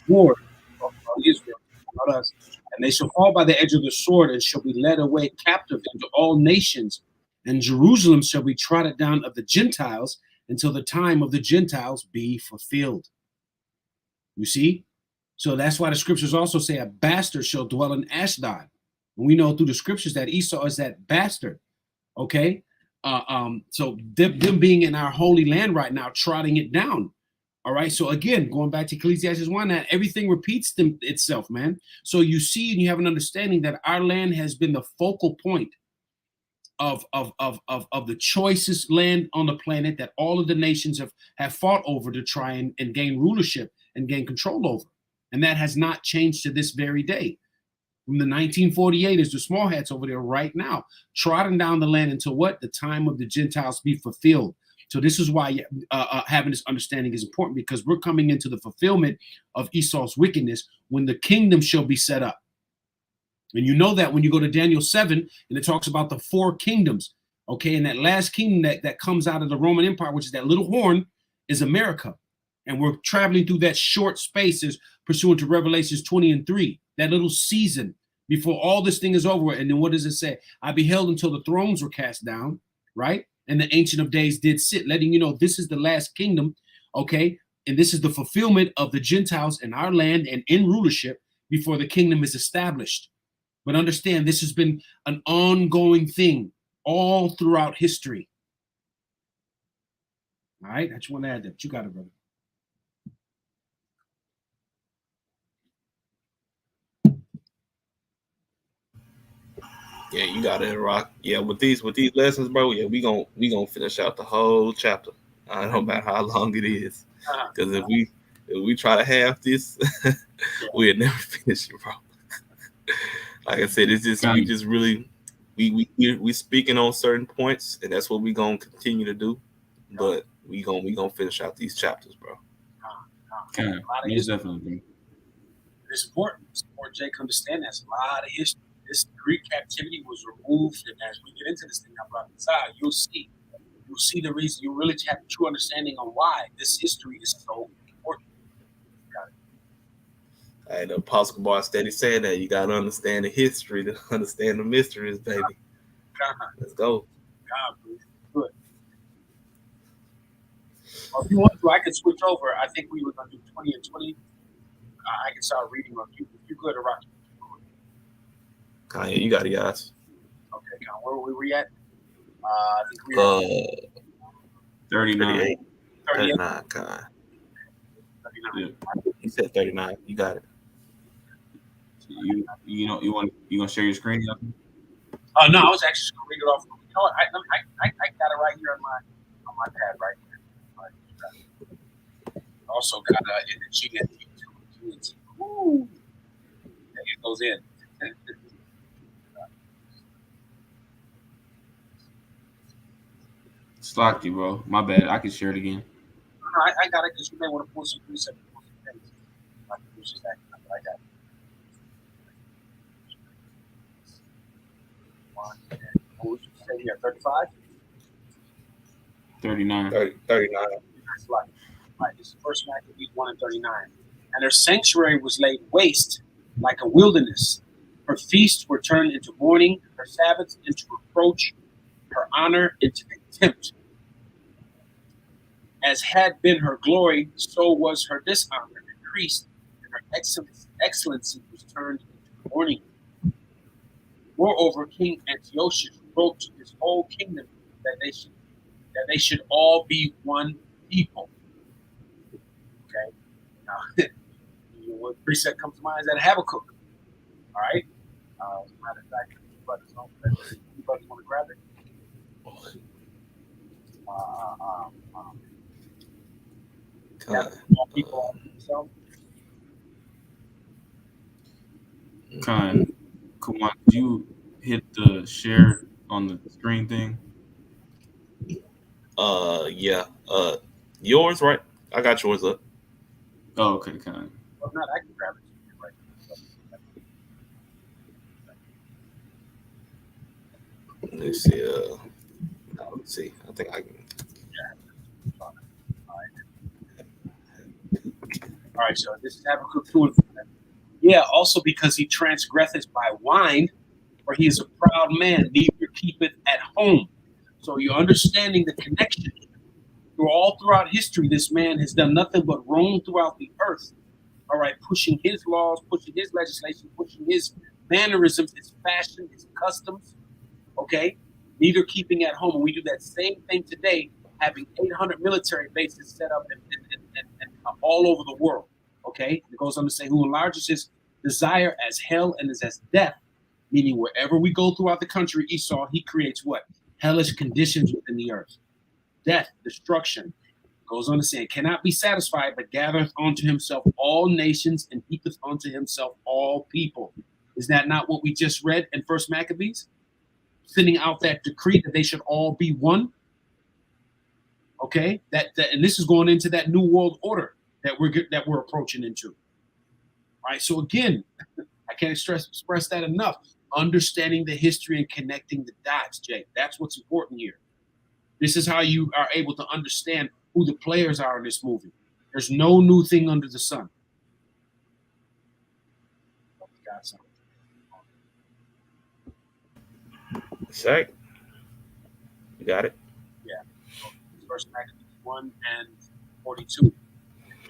sword about Israel, about us, and they shall fall by the edge of the sword and shall be led away captive into all nations, and Jerusalem shall be trodden down of the Gentiles, until the time of the Gentiles be fulfilled. You see? So that's why the scriptures also say a bastard shall dwell in Ashdod. And we know through the scriptures that Esau is that bastard. Okay? So them being in our holy land right now, trotting it down. All right. So again, going back to Ecclesiastes 1, that everything repeats itself, man. So you see and you have an understanding that our land has been the focal point of the choicest land on the planet that all of the nations have fought over to try and gain rulership and gain control over. And that has not changed to this very day. From the 1948 is the small hats over there right now, trotting down the land until what? The time of the Gentiles be fulfilled. So this is why having this understanding is important, because we're coming into the fulfillment of Esau's wickedness when the kingdom shall be set up. And you know that when you go to Daniel 7, and it talks about the 4 kingdoms, okay? And that last kingdom that comes out of the Roman Empire, which is that little horn, is America. And we're traveling through that short spaces pursuant to Revelations 20 and 3, that little season before all this thing is over. And then what does it say? I beheld until the thrones were cast down, right? And the Ancient of Days did sit, letting you know this is the last kingdom, okay? And this is the fulfillment of the Gentiles in our land and in rulership before the kingdom is established. But understand, this has been an ongoing thing all throughout history. All right, I just want to add that. You got it, brother. Yeah, you got it, Rock. Yeah, with these lessons, bro. Yeah, we gonna finish out the whole chapter. No matter how long it is, because if we try to have this, we'll never finish it, bro. Like I said, it's just we just really we speaking on certain points, and that's what we gonna continue to do. But we gonna finish out these chapters, bro. Okay, most definitely. It's important. It's important Jake understand that's a lot of history. This Greek captivity was removed, and as we get into this thing, I brought this out. You'll see the reason. You really have a true understanding on why this history is so important. Hey, the Apostle Bar steady saying that you gotta understand the history to understand the mysteries, baby. Let's go. Good. Well, if you want to, I could switch over. I think we were going to do 20 and 20. I can start reading on you. If you good, Rocky. Kanye, you got it, guys. Okay, Con, where were we at? I think we were 39. 39, Con. 39. Yeah. He said 39. You got it. You gonna share your screen? No, I was actually going to read it off. You know what? I got it right here on my pad right here. Also got in the GNT too. Woo! It goes in. Slocky, bro. My bad. I can share it again. I got it because you may want to pull some precepts. I can push that, but I got it. What would you say here? 35? 39. 39. That's right. This is First Maccabees 1 and 39. And her sanctuary was laid waste like a wilderness. Her feasts were turned into mourning, her Sabbaths into reproach, her honor into contempt. As had been her glory, so was her dishonor increased, and her excellency was turned into mourning. Moreover, King Antiochus wrote to his whole kingdom that they should all be one people. Okay. Now, what precept comes to mind is that Habakkuk. All right. Matter of fact, you brothers want to grab it? More people on Come on, did you hit the share on the screen thing? Yeah. Yours, right? I got yours up. Oh, okay, kind. Well, not, I can grab it. Let's see. Let's see. I think I can. All right, so this is Habakkuk 2 and 4. Yeah, also because he transgresseth by wine, for he is a proud man, neither keepeth at home. So you're understanding the connection. Throughout history, this man has done nothing but roam throughout the earth. All right, pushing his laws, pushing his legislation, pushing his mannerisms, his fashion, his customs. Okay, neither keeping at home. And we do that same thing today, having 800 military bases set up all over the world. Okay, it goes on to say, who enlarges his desire as hell and is as death, meaning wherever we go throughout the country, Esau, he creates what? Hellish conditions within the earth. Death, destruction. Goes on to say, cannot be satisfied, but gathereth unto himself all nations and heapeth unto himself all people. Is that not what we just read in First Maccabees? Sending out that decree that they should all be one. Okay, and this is going into that new world order that we're approaching into. All right. So again, I can't express that enough. Understanding the history and connecting the dots, Jay. That's what's important here. This is how you are able to understand who the players are in this movie. There's no new thing under the sun. Got something. Shaq, you got it. Yeah. First Maccabees 1 and 42.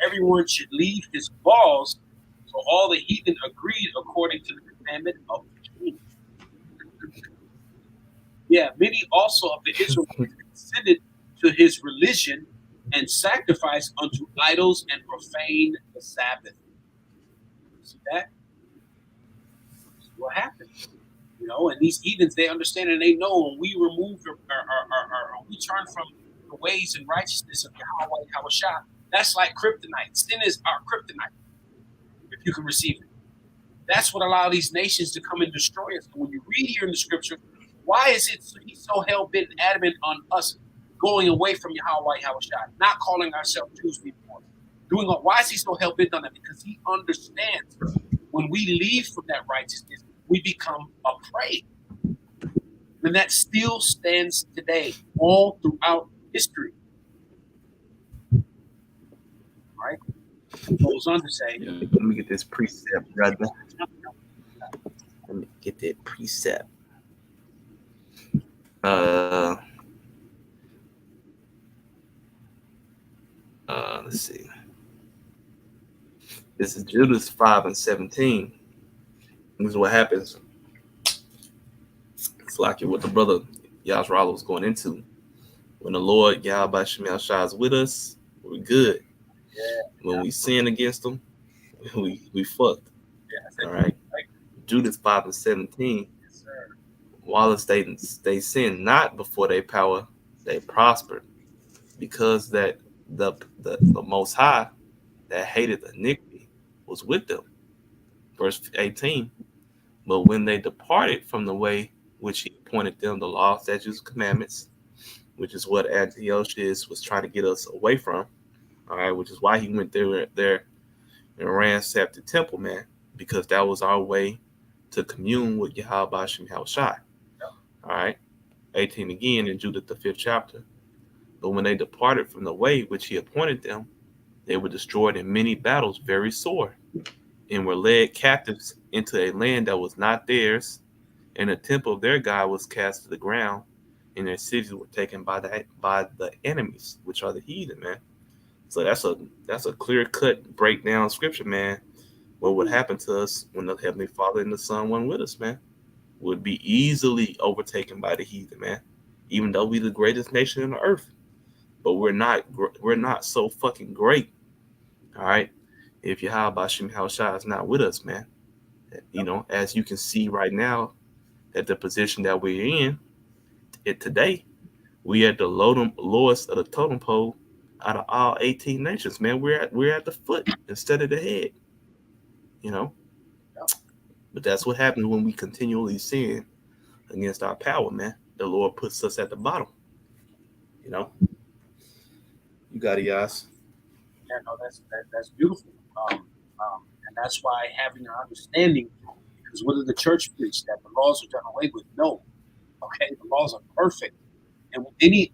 Everyone should leave his laws, so all the heathen agreed according to the commandment of the king. Yeah, many also of the Israelites consented to his religion and sacrificed unto idols and profaned the Sabbath. See that? This is what happened. You know, and these heathens, they understand and they know when we remove or we turn from the ways and righteousness of Yahweh, Hawashah, that's like kryptonite. Sin is our kryptonite, if you can receive it. That's what allowed these nations to come and destroy us. And when you read here in the scripture, why is it he's so hell-bent and adamant on us going away from Yahweh, Hawashah, not calling ourselves Jews anymore? Why is he so hell-bent on that? Because he understands when we leave from that righteousness, we become a prey. And that still stands today, all throughout history. All right? It goes on to say, Let me get this precept, brother. Let me get that precept. Let's see. This is Judas 5 and 17. This is what happens. It's like what the brother Yahshua was going into. When the Lord Yahweh Shemel Shah is with us, we're good. When we sin against him, we fucked. All right. Judas 5 and 17. yes, sir. Wallace they sinned not before their power, they prospered, because that the Most High that hated iniquity was with them. Verse 18. But when they departed from the way which he appointed them, the law, statutes, commandments, which is what Antiochus was trying to get us away from. All right, which is why he went there and ransacked the temple, man, because that was our way to commune with Yahweh Shem Shai. All right, 18 again in Judah, the 5th chapter. But when they departed from the way which he appointed them, they were destroyed in many battles, very sore, and were led captives into a land that was not theirs, and the temple of their God was cast to the ground, and their cities were taken by the enemies, which are the heathen, man. So that's a clear cut breakdown of scripture, man. What would happen to us when the Heavenly Father and the Son weren't with us, man? Would be easily overtaken by the heathen, man. Even though we're the greatest nation on the earth, but we're not so fucking great. All right, if Yahweh Shem Shai is not with us, man. You know, as you can see right now, at the position that we're in today, we at the lowest of the totem pole out of all 18 nations, man. We're at the foot instead of the head. You know, but that's what happens when we continually sin against our power, man. The Lord puts us at the bottom. You know, you got it, guys. Yeah, no, that's beautiful. And that's why having an understanding, because what did the church preach? That the laws are done away with? No. Okay, the laws are perfect. And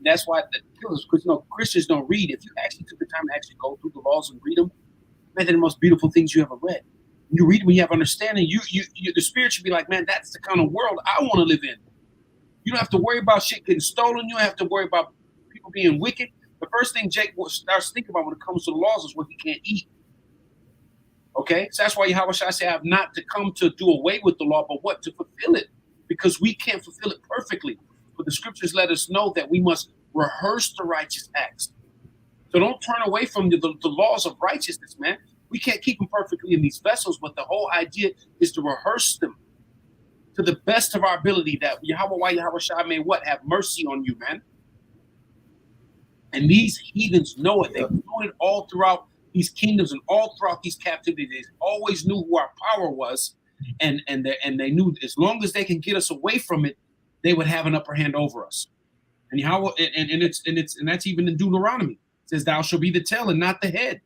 that's why because Christians don't read. If you actually took the time to actually go through the laws and read them, man, they're the most beautiful things you ever read. You read when you have understanding. You the spirit should be like, man, that's the kind of world I want to live in. You don't have to worry about shit getting stolen. You don't have to worry about people being wicked. The first thing Jake starts thinking about when it comes to the laws is what he can't eat. Okay, so that's why Yahweh Shai say, "I have not to come to do away with the law, but what to fulfill it, because we can't fulfill it perfectly. But the scriptures let us know that we must rehearse the righteous acts. So don't turn away from the laws of righteousness, man. We can't keep them perfectly in these vessels, but the whole idea is to rehearse them to the best of our ability. That Yahweh Shai may what have mercy on you, man. And these heathens know it. They've known it all throughout these kingdoms and all throughout these captivities. They always knew who our power was, and they knew as long as they can get us away from it, they would have an upper hand over us. And Yahweh, and that's even in Deuteronomy. It says, "Thou shalt be the tail and not the head."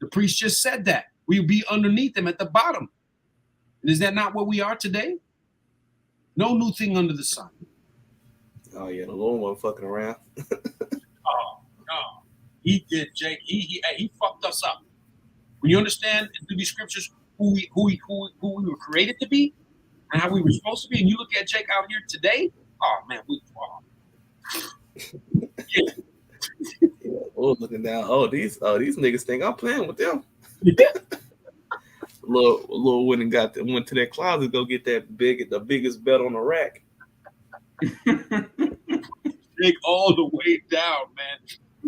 The priest just said that we'll be underneath them at the bottom. And is that not what we are today? No new thing under the sun. Oh yeah, the Lord wasn't fucking around. Oh no, he did, Jake. He fucked us up. When you understand through these scriptures who we were created to be and how we were supposed to be, and you look at Jake out here today, oh man, yeah. Oh, looking down. Oh, these niggas think I'm playing with them. Yeah. Lil went to that closet to go get the biggest belt on the rack. Jake all the way down, man,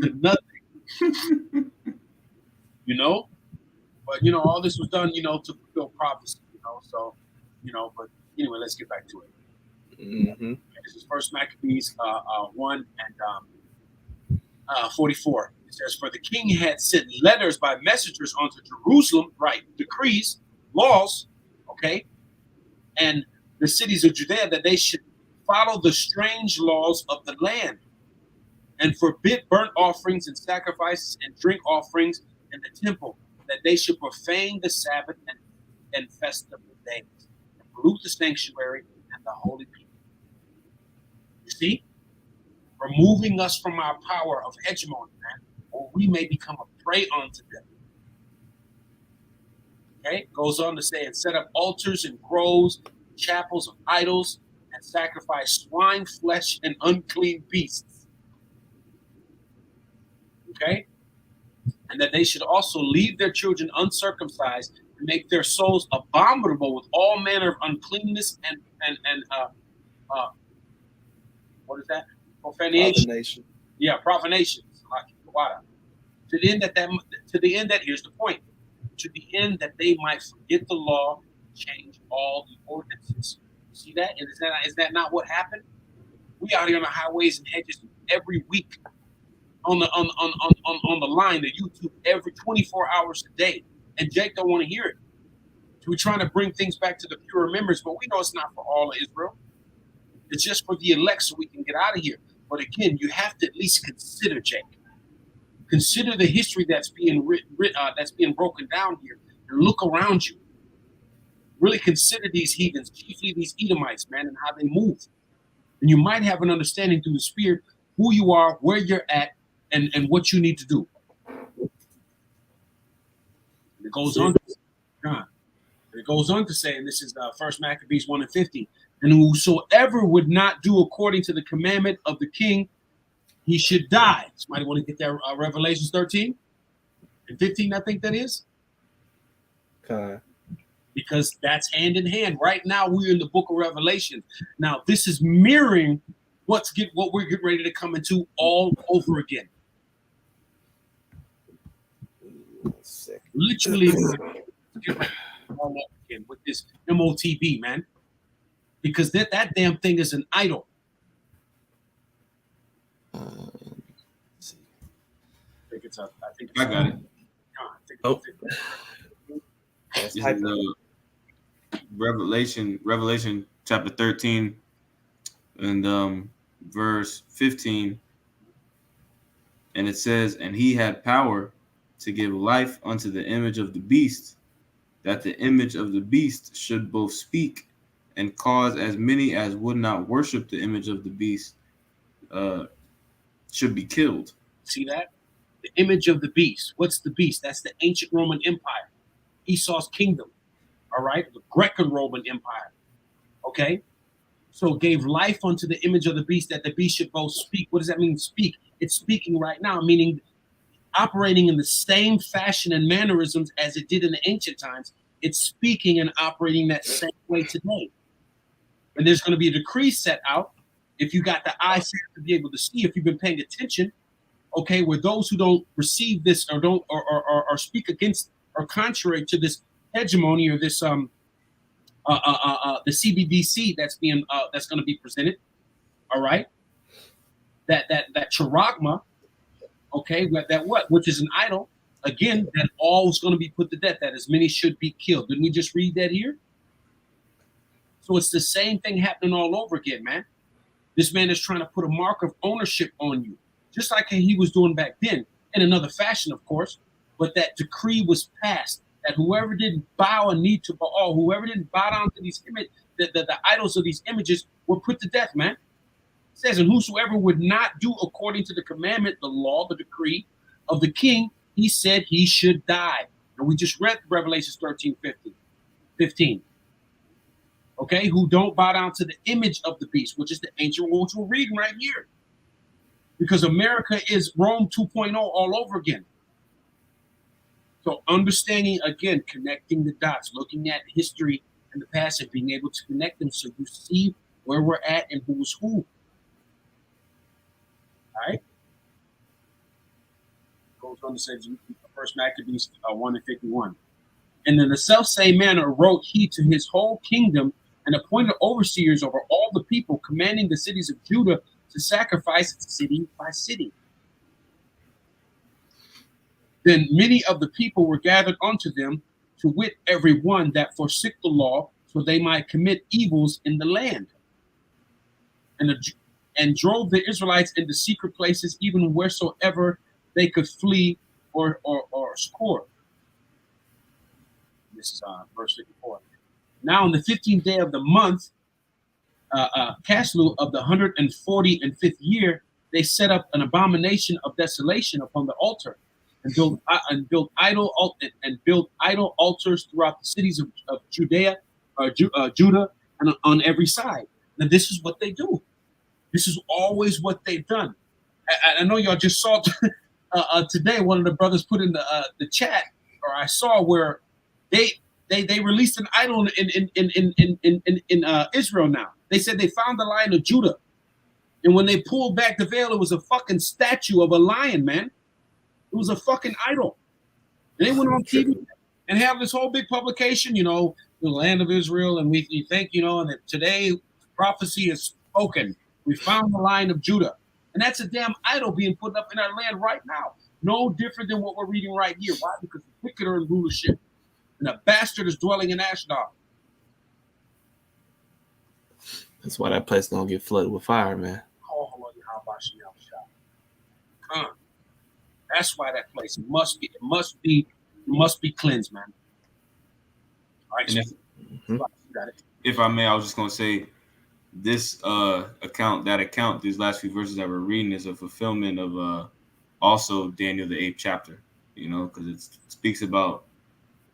to nothing. But all this was done, to fulfill prophecy, So, but anyway, let's get back to it. Mm-hmm. This is First Maccabees 1 and 44. It says, "For the king had sent letters by messengers unto Jerusalem, right? Decrees, laws, okay, and the cities of Judea that they should follow the strange laws of the land and forbid burnt offerings and sacrifices and drink offerings in the temple, that they should profane the Sabbath and festival days, and pollute the sanctuary and the holy people." You see? Removing us from our power of hegemony, man, or we may become a prey unto them. Okay? Goes on to say, "And set up altars and groves, chapels of idols, and sacrifice swine flesh and unclean beasts." Okay? "And that they should also leave their children uncircumcised and make their souls abominable with all manner of uncleanness and what is that? Profanation. Yeah, profanation. To the end that here's the point. To the end that they might forget the law and change all the ordinances. See that? And is that not what happened? We out here on the highways and hedges every week on the line, the YouTube every 24 hours a day. And Jake don't want to hear it. So we're trying to bring things back to the pure remembrance, but we know it's not for all of Israel. It's just for the elect so we can get out of here. But again, you have to at least consider, Jake. Consider the history that's being that's being broken down here, and look around you. Really consider these heathens, chiefly these Edomites, man, and how they move. And you might have an understanding through the Spirit who you are, where you're at, and what you need to do. And it goes on. It goes on to say, and this is First Maccabees 1 and 50. "And whosoever would not do according to the commandment of the king, he should die." Somebody want to get that Revelations 13 and 15, I think that is. Okay. Because that's hand in hand. Right now, we're in the book of Revelation. Now, this is mirroring what we're getting ready to come into all over again. Literally, all over again with this MOTB, man. Because that damn thing is an idol. Let's see. I think it's up. I got it. That's This is Revelation chapter 13 and verse 15. And it says, "And he had power to give life unto the image of the beast, that the image of the beast should both speak and cause as many as would not worship the image of the beast should be killed." See that? The image of the beast. What's the beast? That's the ancient Roman Empire. Esau's kingdom. All right? The Greco-Roman Empire. Okay? So gave life unto the image of the beast, that the beast should both speak. What does that mean, speak? It's speaking right now, meaning operating in the same fashion and mannerisms as it did in the ancient times. It's speaking and operating that same way today. And there's going to be a decree set out. If you got the eyes to be able to see, if you've been paying attention, okay, where those who don't receive this or don't or speak against or contrary to this hegemony or this the CBDC that's going to be presented, all right, that charagma, okay, that what, which is an idol, again, that all is going to be put to death, that as many should be killed. Didn't we just read that here? So it's the same thing happening all over again, man. This man is trying to put a mark of ownership on you, just like he was doing back then, in another fashion, of course. But that decree was passed that whoever didn't bow a knee to Baal, whoever didn't bow down to these the idols of these images, were put to death, man. It says, and whosoever would not do according to the commandment, the law, the decree of the king, he said he should die. And we just read Revelations 13:15. Okay, who don't bow down to the image of the beast, which is the ancient world, which we're reading right here. Because America is Rome 2.0 all over again. So understanding, again, connecting the dots, looking at history and the past and being able to connect them so you see where we're at and who's who. All right? Goes on to say, First Maccabees 1:51. And in the self-same manner wrote he to his whole kingdom and appointed overseers over all the people, commanding the cities of Judah to sacrifice city by city. Then many of the people were gathered unto them, to wit, every one that forsook the law, so they might commit evils in the land. And drove the Israelites into secret places, even wheresoever they could flee or score. This is verse 54. Now, on the 15th day of the month, Caslu of the 145th year, they set up an abomination of desolation upon the altar, and build idol altars throughout the cities of Judea, Judah, and on every side. Now, this is what they do. This is always what they've done. I know y'all just saw today. One of the brothers put in the chat, or I saw where they released an idol in Israel now. They said they found the Lion of Judah. And when they pulled back the veil, it was a fucking statue of a lion, man. It was a fucking idol. And they went on TV and have this whole big publication, the land of Israel. And we think, and that today prophecy is spoken. We found the Lion of Judah. And that's a damn idol being put up in our land right now. No different than what we're reading right here. Why? Because the wicked are in rulership. And a bastard is dwelling in Ashdod. That's why that place gonna get flooded with fire, man. That's why that place must be cleansed, man. All right, so if I may, I was just gonna say this account, these last few verses that we're reading is a fulfillment of also Daniel the 8th chapter, because it speaks about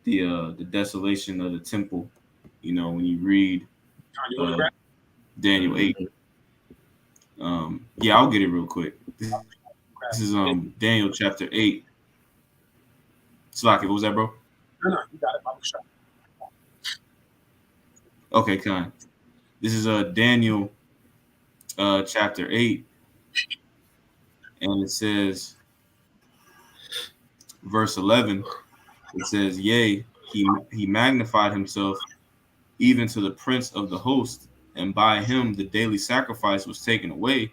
the desolation of the temple. When you read Daniel 8. Yeah, I'll get it real quick. This is Daniel chapter 8. Slaki, what was that, bro? No, you got it. Okay, kind. This is Daniel chapter 8. And it says, verse 11, it says, yea, he magnified himself even to the prince of the host, and by him the daily sacrifice was taken away,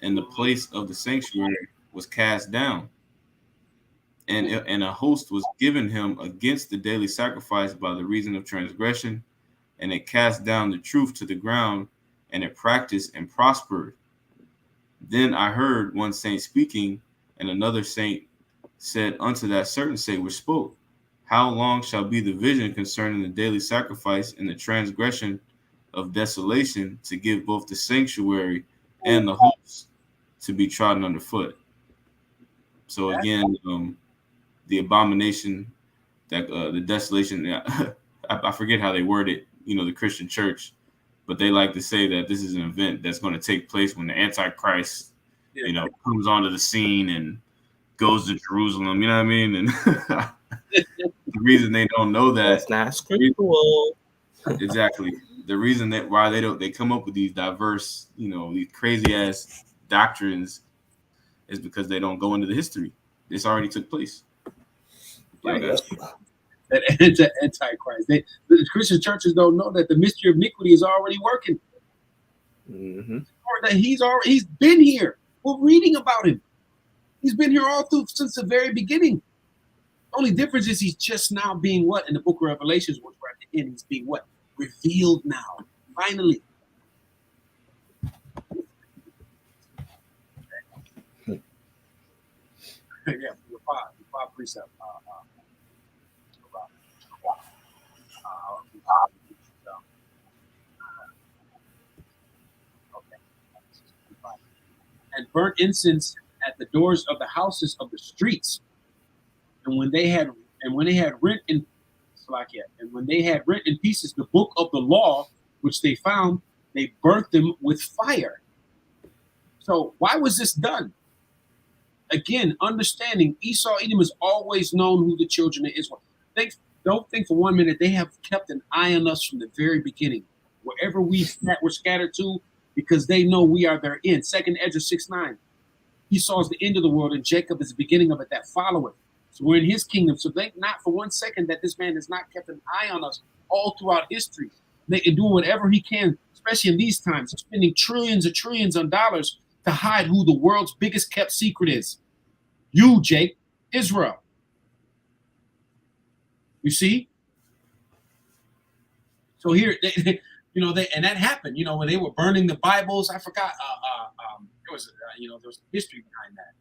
and the place of the sanctuary was cast down. And a host was given him against the daily sacrifice by the reason of transgression, and it cast down the truth to the ground, and it practiced and prospered. Then I heard one saint speaking, and another saint said unto that certain saint which spoke, how long shall be the vision concerning the daily sacrifice and the transgression of desolation, to give both the sanctuary and the host to be trodden underfoot? So again, the abomination, that the desolation, I forget how they word it, the Christian church, but they like to say that this is an event that's going to take place when the Antichrist comes onto the scene and goes to Jerusalem. You know what I mean? And the reason they don't know That's that, not scriptural. exactly, the reason that why they come up with these diverse, these crazy ass doctrines is because they don't go into the history. This already took place. Right. Yep. That antichrist. The Christian churches don't know that the mystery of iniquity is already working. Mm-hmm. Or that he's been here. We're reading about him. He's been here all through since the very beginning. The only difference is he's just now being what in the book of Revelations, which we're at the end, he's being what? Revealed now. Finally. Yeah, the five precept. Okay. And burnt incense at the doors of the houses of the streets. And when they had rent in and when they had rent in pieces the book of the law, which they found, they burnt them with fire. So why was this done? Again, understanding Esau, Edom has always known who the children of Israel. Don't think for 1 minute they have kept an eye on us from the very beginning. Wherever we're scattered to, because they know we are their end. 2 Ezra 6:9. Esau is the end of the world, and Jacob is the beginning of it that followeth. So we're in his kingdom. So think not for 1 second that this man has not kept an eye on us all throughout history, making doing whatever he can, especially in these times, spending trillions and trillions on dollars to hide who the world's biggest kept secret is. You, Jake, Israel. You see? So here, and that happened. When they were burning the Bibles. I forgot. There was history behind that.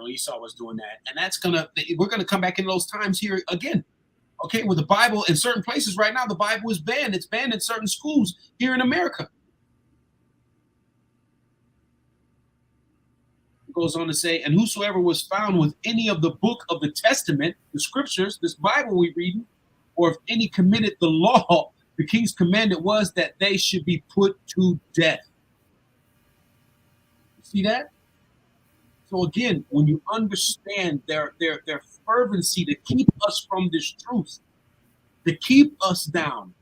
Esau was doing that, and we're gonna come back in those times here again. Okay, with the Bible in certain places right now, the Bible is banned. It's banned in certain schools here in America. It goes on to say, and whosoever was found with any of the book of the Testament, the scriptures, this Bible we read, or if any committed the law, the king's commandment was that they should be put to death. You see that? So again, when you understand their fervency to keep us from this truth, to keep us down.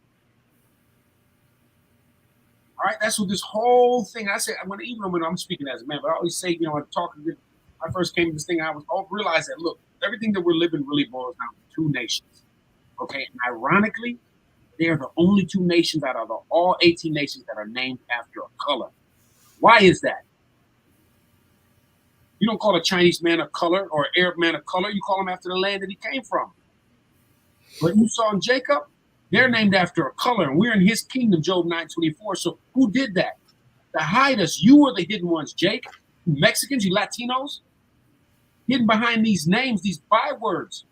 All right, that's what this whole thing. I said, even when I'm speaking as a man, but I always say, I'm talking. When I first came to this thing, I realized that look, everything that we're living really boils down to two nations. Okay, and ironically, they are the only two nations out of all 18 nations that are named after a color. Why is that? You don't call a Chinese man of color or an Arab man of color. You call him after the land that he came from. But Esau and Jacob, they're named after a color, and we're in his kingdom, Job 9:24. So who did that? To hide us. You were the hidden ones, Jake. You Mexicans, you Latinos, hidden behind these names, these bywords.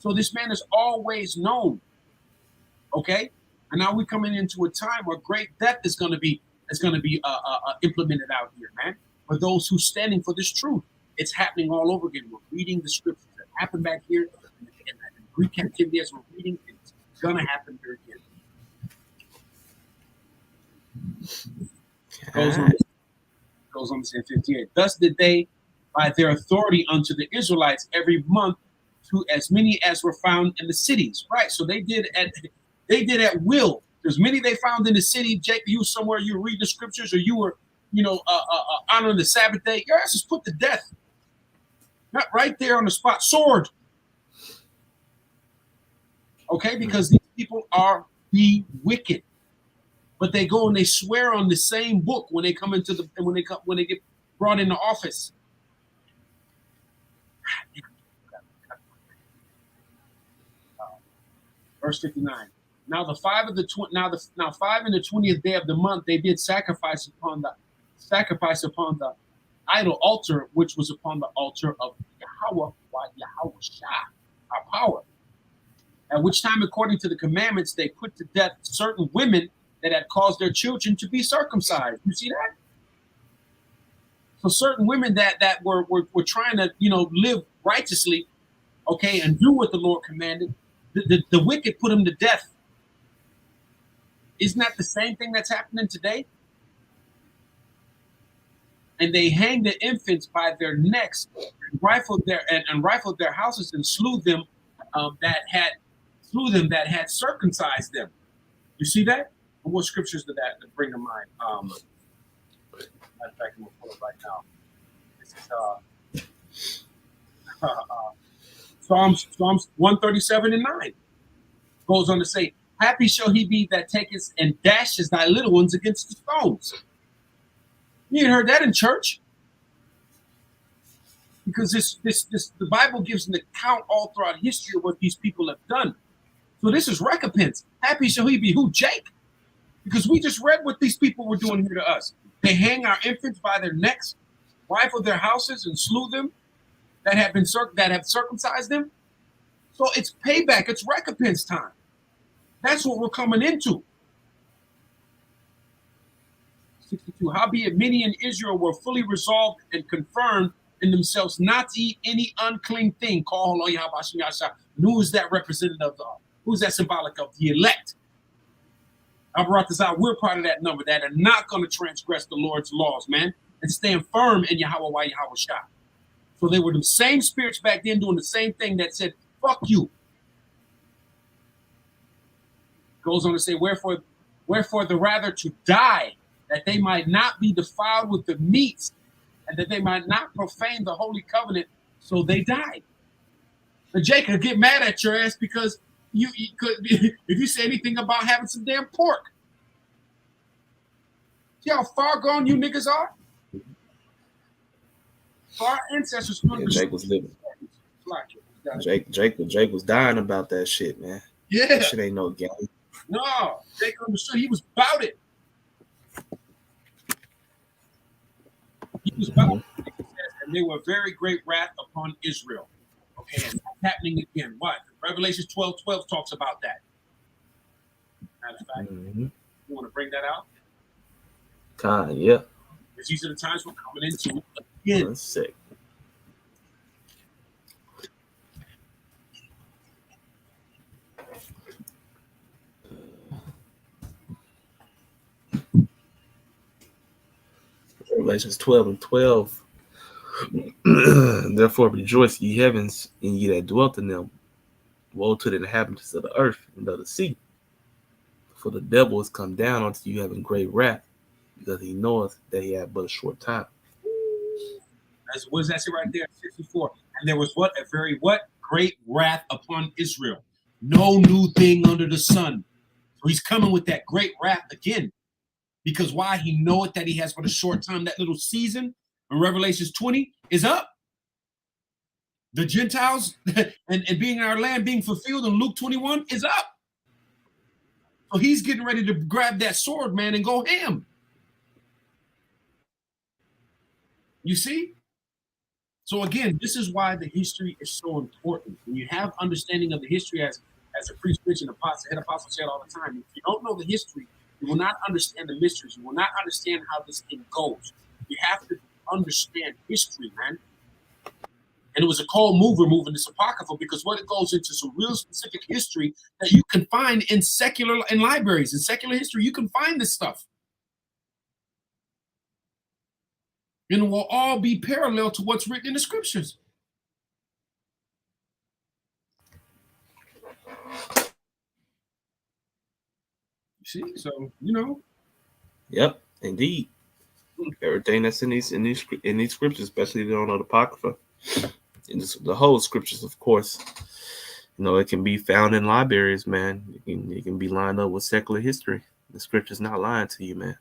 So this man is always known. Okay? And now we're coming into a time where great death is going to be implemented out here, man. For those who standing for this truth. It's happening all over again. We're reading the scriptures that happened back here in the Greek captivity as we're reading. It's going to happen here again. Goes on to say 58. Thus did they, by their authority unto the Israelites every month, to as many as were found in the cities. Right. So they did at will. There's many they found in the city. Jake, you somewhere you read the scriptures, or you were honoring the Sabbath day, your ass is put to death. Not right there on the spot. Sword. Okay, because these people are the wicked. But they go and they swear on the same book when they come into when they get brought into office. Verse 59. Now 5 in the 20th day of the month they did sacrifice upon the idol altar, which was upon the altar of Yahweh, Yahweh Shah, our power. At which time, according to the commandments, they put to death certain women that had caused their children to be circumcised. You see that? So certain women that were trying to live righteously, okay, and do what the Lord commanded, the wicked put them to death. Isn't that the same thing that's happening today? and they hanged the infants by their necks, and rifled their houses and that had that had circumcised them. You see that? And what scriptures did that bring to mind? Matter of fact, I'm gonna pull it right now. This is Psalms 137:9 goes on to say, "Happy shall he be that taketh and dashes thy little ones against the stones." You ain't heard that in church, because the Bible gives an account all throughout history of what these people have done. So this is recompense. Happy shall he be. Who? Jake? Because we just read what these people were doing here to us. They hang our infants by their necks, rifled their houses, and slew them that have circumcised them. So it's payback. It's recompense time. That's what we're coming into. 62. Howbeit many in Israel were fully resolved and confirmed in themselves not to eat any unclean thing. Who is that representative of? Who's that symbolic of? The elect. I brought this out. We're part of that number that are not going to transgress the Lord's laws, man, and stand firm in Yahweh Shah. So they were the same spirits back then doing the same thing that said, fuck you. Goes on to say, wherefore the rather to die, that they might not be defiled with the meats, and that they might not profane the holy covenant, so they died. Now, Jacob get mad at your ass because you could, if you say anything about having some damn pork. See how far gone you niggas are? So our ancestors. Yeah, Jake was living. Jake was dying about that shit, man. Yeah, that shit ain't no game. No, Jake understood. He was about it. He was about it. And they were very great wrath upon Israel. Okay, and that's happening again. What? Revelation 12:12 talks about that. Matter of fact, you want to bring that out? Yeah. Because these are the times we're coming into again. That's sick. Revelations 12:12. Therefore rejoice, ye heavens, and ye that dwelt in them. Woe to the inhabitants of the earth and of the sea. For the devil is come down unto you having great wrath, because he knoweth that he had but a short time. What does that say right there? 64. And there was what? A very what? Great wrath upon Israel. No new thing under the sun. So he's coming with that great wrath again. Because why? He knoweth that he has but a short time. That little season in Revelations 20 is up. The Gentiles and being in our land being fulfilled in Luke 21 is up. So he's getting ready to grab that sword, man, and go ham. You see? So again, this is why the history is so important. When you have understanding of the history, as a priest, preacher, and head apostle said all the time, if you don't know the history, you will not understand the mysteries. You will not understand how this thing goes. You have to understand history, man. And it was a cold mover moving this apocryphal, because what it goes into some real specific history that you can find in libraries, in secular history, you can find this stuff. And it will all be parallel to what's written in the scriptures. You see? So, Yep, indeed. Everything that's in these scriptures, especially the Apocrypha, and the whole scriptures, of course, it can be found in libraries, man. It can be lined up with secular history. The scripture's not lying to you, man.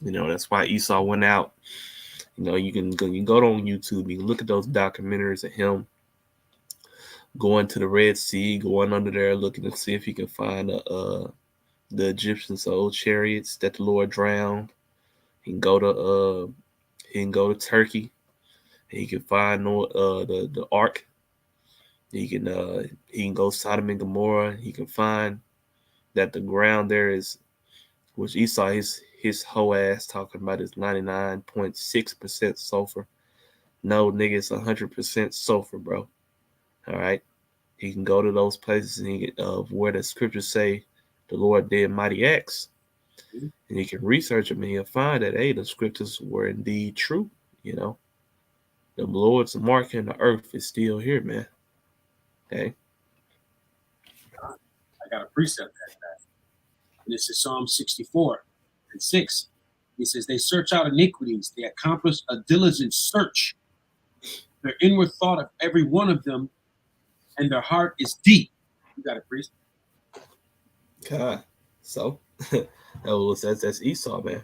That's why Esau went out. You can go on YouTube. You can look at those documentaries of him going to the Red Sea, going under there, looking to see if he can find the Egyptians' old chariots that the Lord drowned. He can go to Turkey. He can find the Ark. He can go Sodom and Gomorrah. He can find that the ground there is, which Esau his whole ass talking about, is 99.6% sulfur. No, nigga, it's 100% sulfur, bro. All right. He can go to those places and where the scriptures say the Lord did mighty acts. Mhm. And you can research them and you'll find that hey, the scriptures were indeed true. You know, the Lord's mark in the earth is still here, man. Okay. I got a precept at that. And this is Psalm 64 and 6. He says, they search out iniquities, they accomplish a diligent search. Their inward thought of every one of them, and their heart is deep. You got it, priest. God. So that's Esau, man.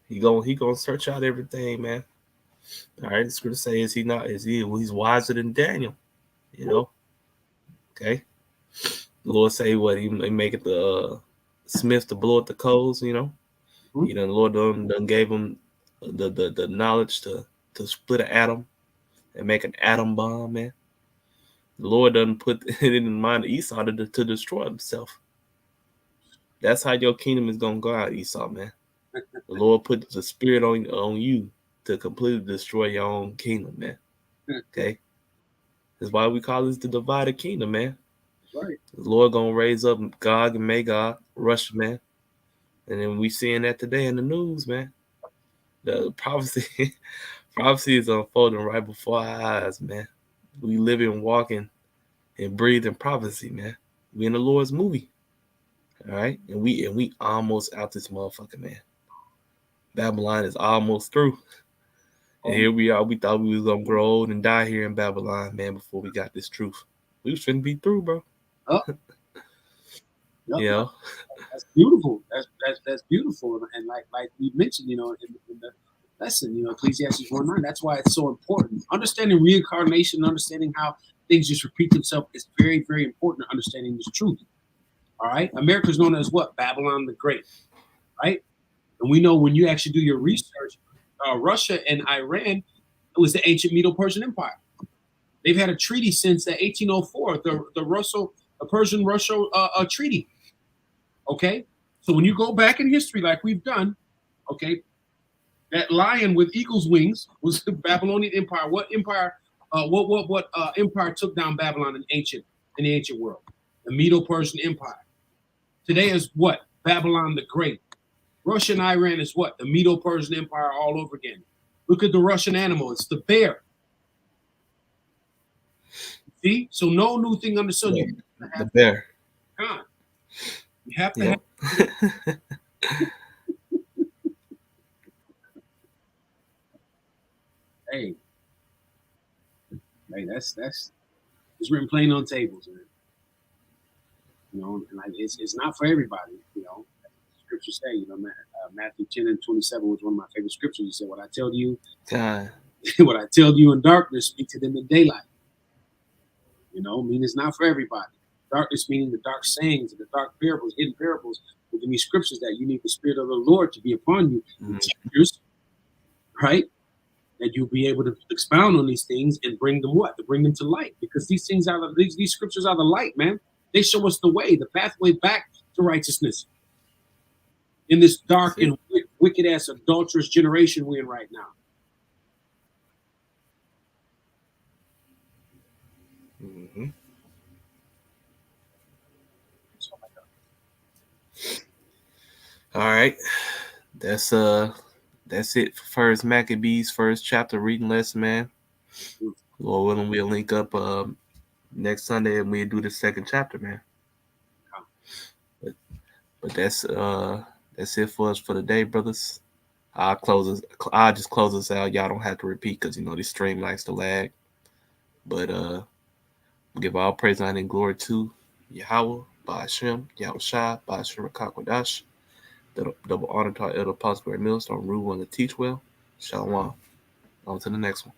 He gonna search out everything, man. All right, the scripture says is he not is he well, he's wiser than Daniel, you know. Okay. The Lord say what he make it the smith to blow up the coals, you know. Mhm. You know, the Lord done gave him the knowledge to split an atom and make an atom bomb, man. The Lord doesn't put it in the mind of Esau to destroy himself. That's how your kingdom is gonna go out, Esau, man. The Lord put the spirit on you to completely destroy your own kingdom, man. Okay, that's why we call this the divided kingdom, man. That's right. The Lord gonna raise up Gog and Magog, Russia, man. And then we seeing that today in the news, man. The prophecy, prophecy is unfolding right before our eyes, man. We living, walking, and breathing prophecy, man. We in the Lord's movie, all right, and we almost out this motherfucker, man. Babylon is almost through. And Um, here we are. We thought we was gonna grow old and die here in Babylon, man, before we got this truth. We was finna be through, bro. Yup, yup, You yup. know? That's beautiful. That's beautiful. And like we mentioned, in the lesson, Ecclesiastes 1:9. That's why it's so important. Understanding reincarnation, understanding how things just repeat themselves is very, very important. Understanding this truth. All right. America's known as what? Babylon the Great, right? And we know when you actually do your research, Russia and Iran, it was the ancient Medo-Persian Empire. They've had a treaty since 1804, the Persian Russia treaty. Okay, so when you go back in history, like we've done, okay, that lion with eagle's wings was the Babylonian Empire. What empire? What empire took down Babylon in the ancient world? The Medo-Persian Empire. Today is what? Babylon the Great. Russia and Iran is what? The Medo-Persian Empire all over again. Look at the Russian animal. It's the bear. See? So no new thing under the sun. Yeah, You have to the have bear. God. You have to have. Yep. Hey, hey, that's it's written plain on tables, man. And like it's not for everybody. Scriptures say, Matthew 10:27 was one of my favorite scriptures. He said, "What I tell you, God. what I tell you in darkness, speak to them in daylight." Mean it's not for everybody. Darkness meaning the dark sayings and the dark parables, hidden parables within these scriptures that you need the spirit of the Lord to be upon you, the Mm, teachers, right? That you'll be able to expound on these things and bring them what? To bring them to light. Because these things these scriptures are the light, man. They show us the way, the pathway back to righteousness in this that's dark it. and wicked ass adulterous generation we're in right now. Hmm. So, like, All right. That's that's it for first Maccabees first chapter reading lesson, man. Lord willing, we'll link up next Sunday and we'll do the second chapter, man. But but that's it for us for the day, brothers. I'll close us. I'll just close us out. Y'all don't have to repeat because this stream likes to lag. But give all praise, honor, and glory to Yahweh, Ba'ashem, Yahweh Shai, Ba'ashem Rakakwadash. Double honor to our elder apostle, Millstone, rule and to teach well. Shalom. On to the next one.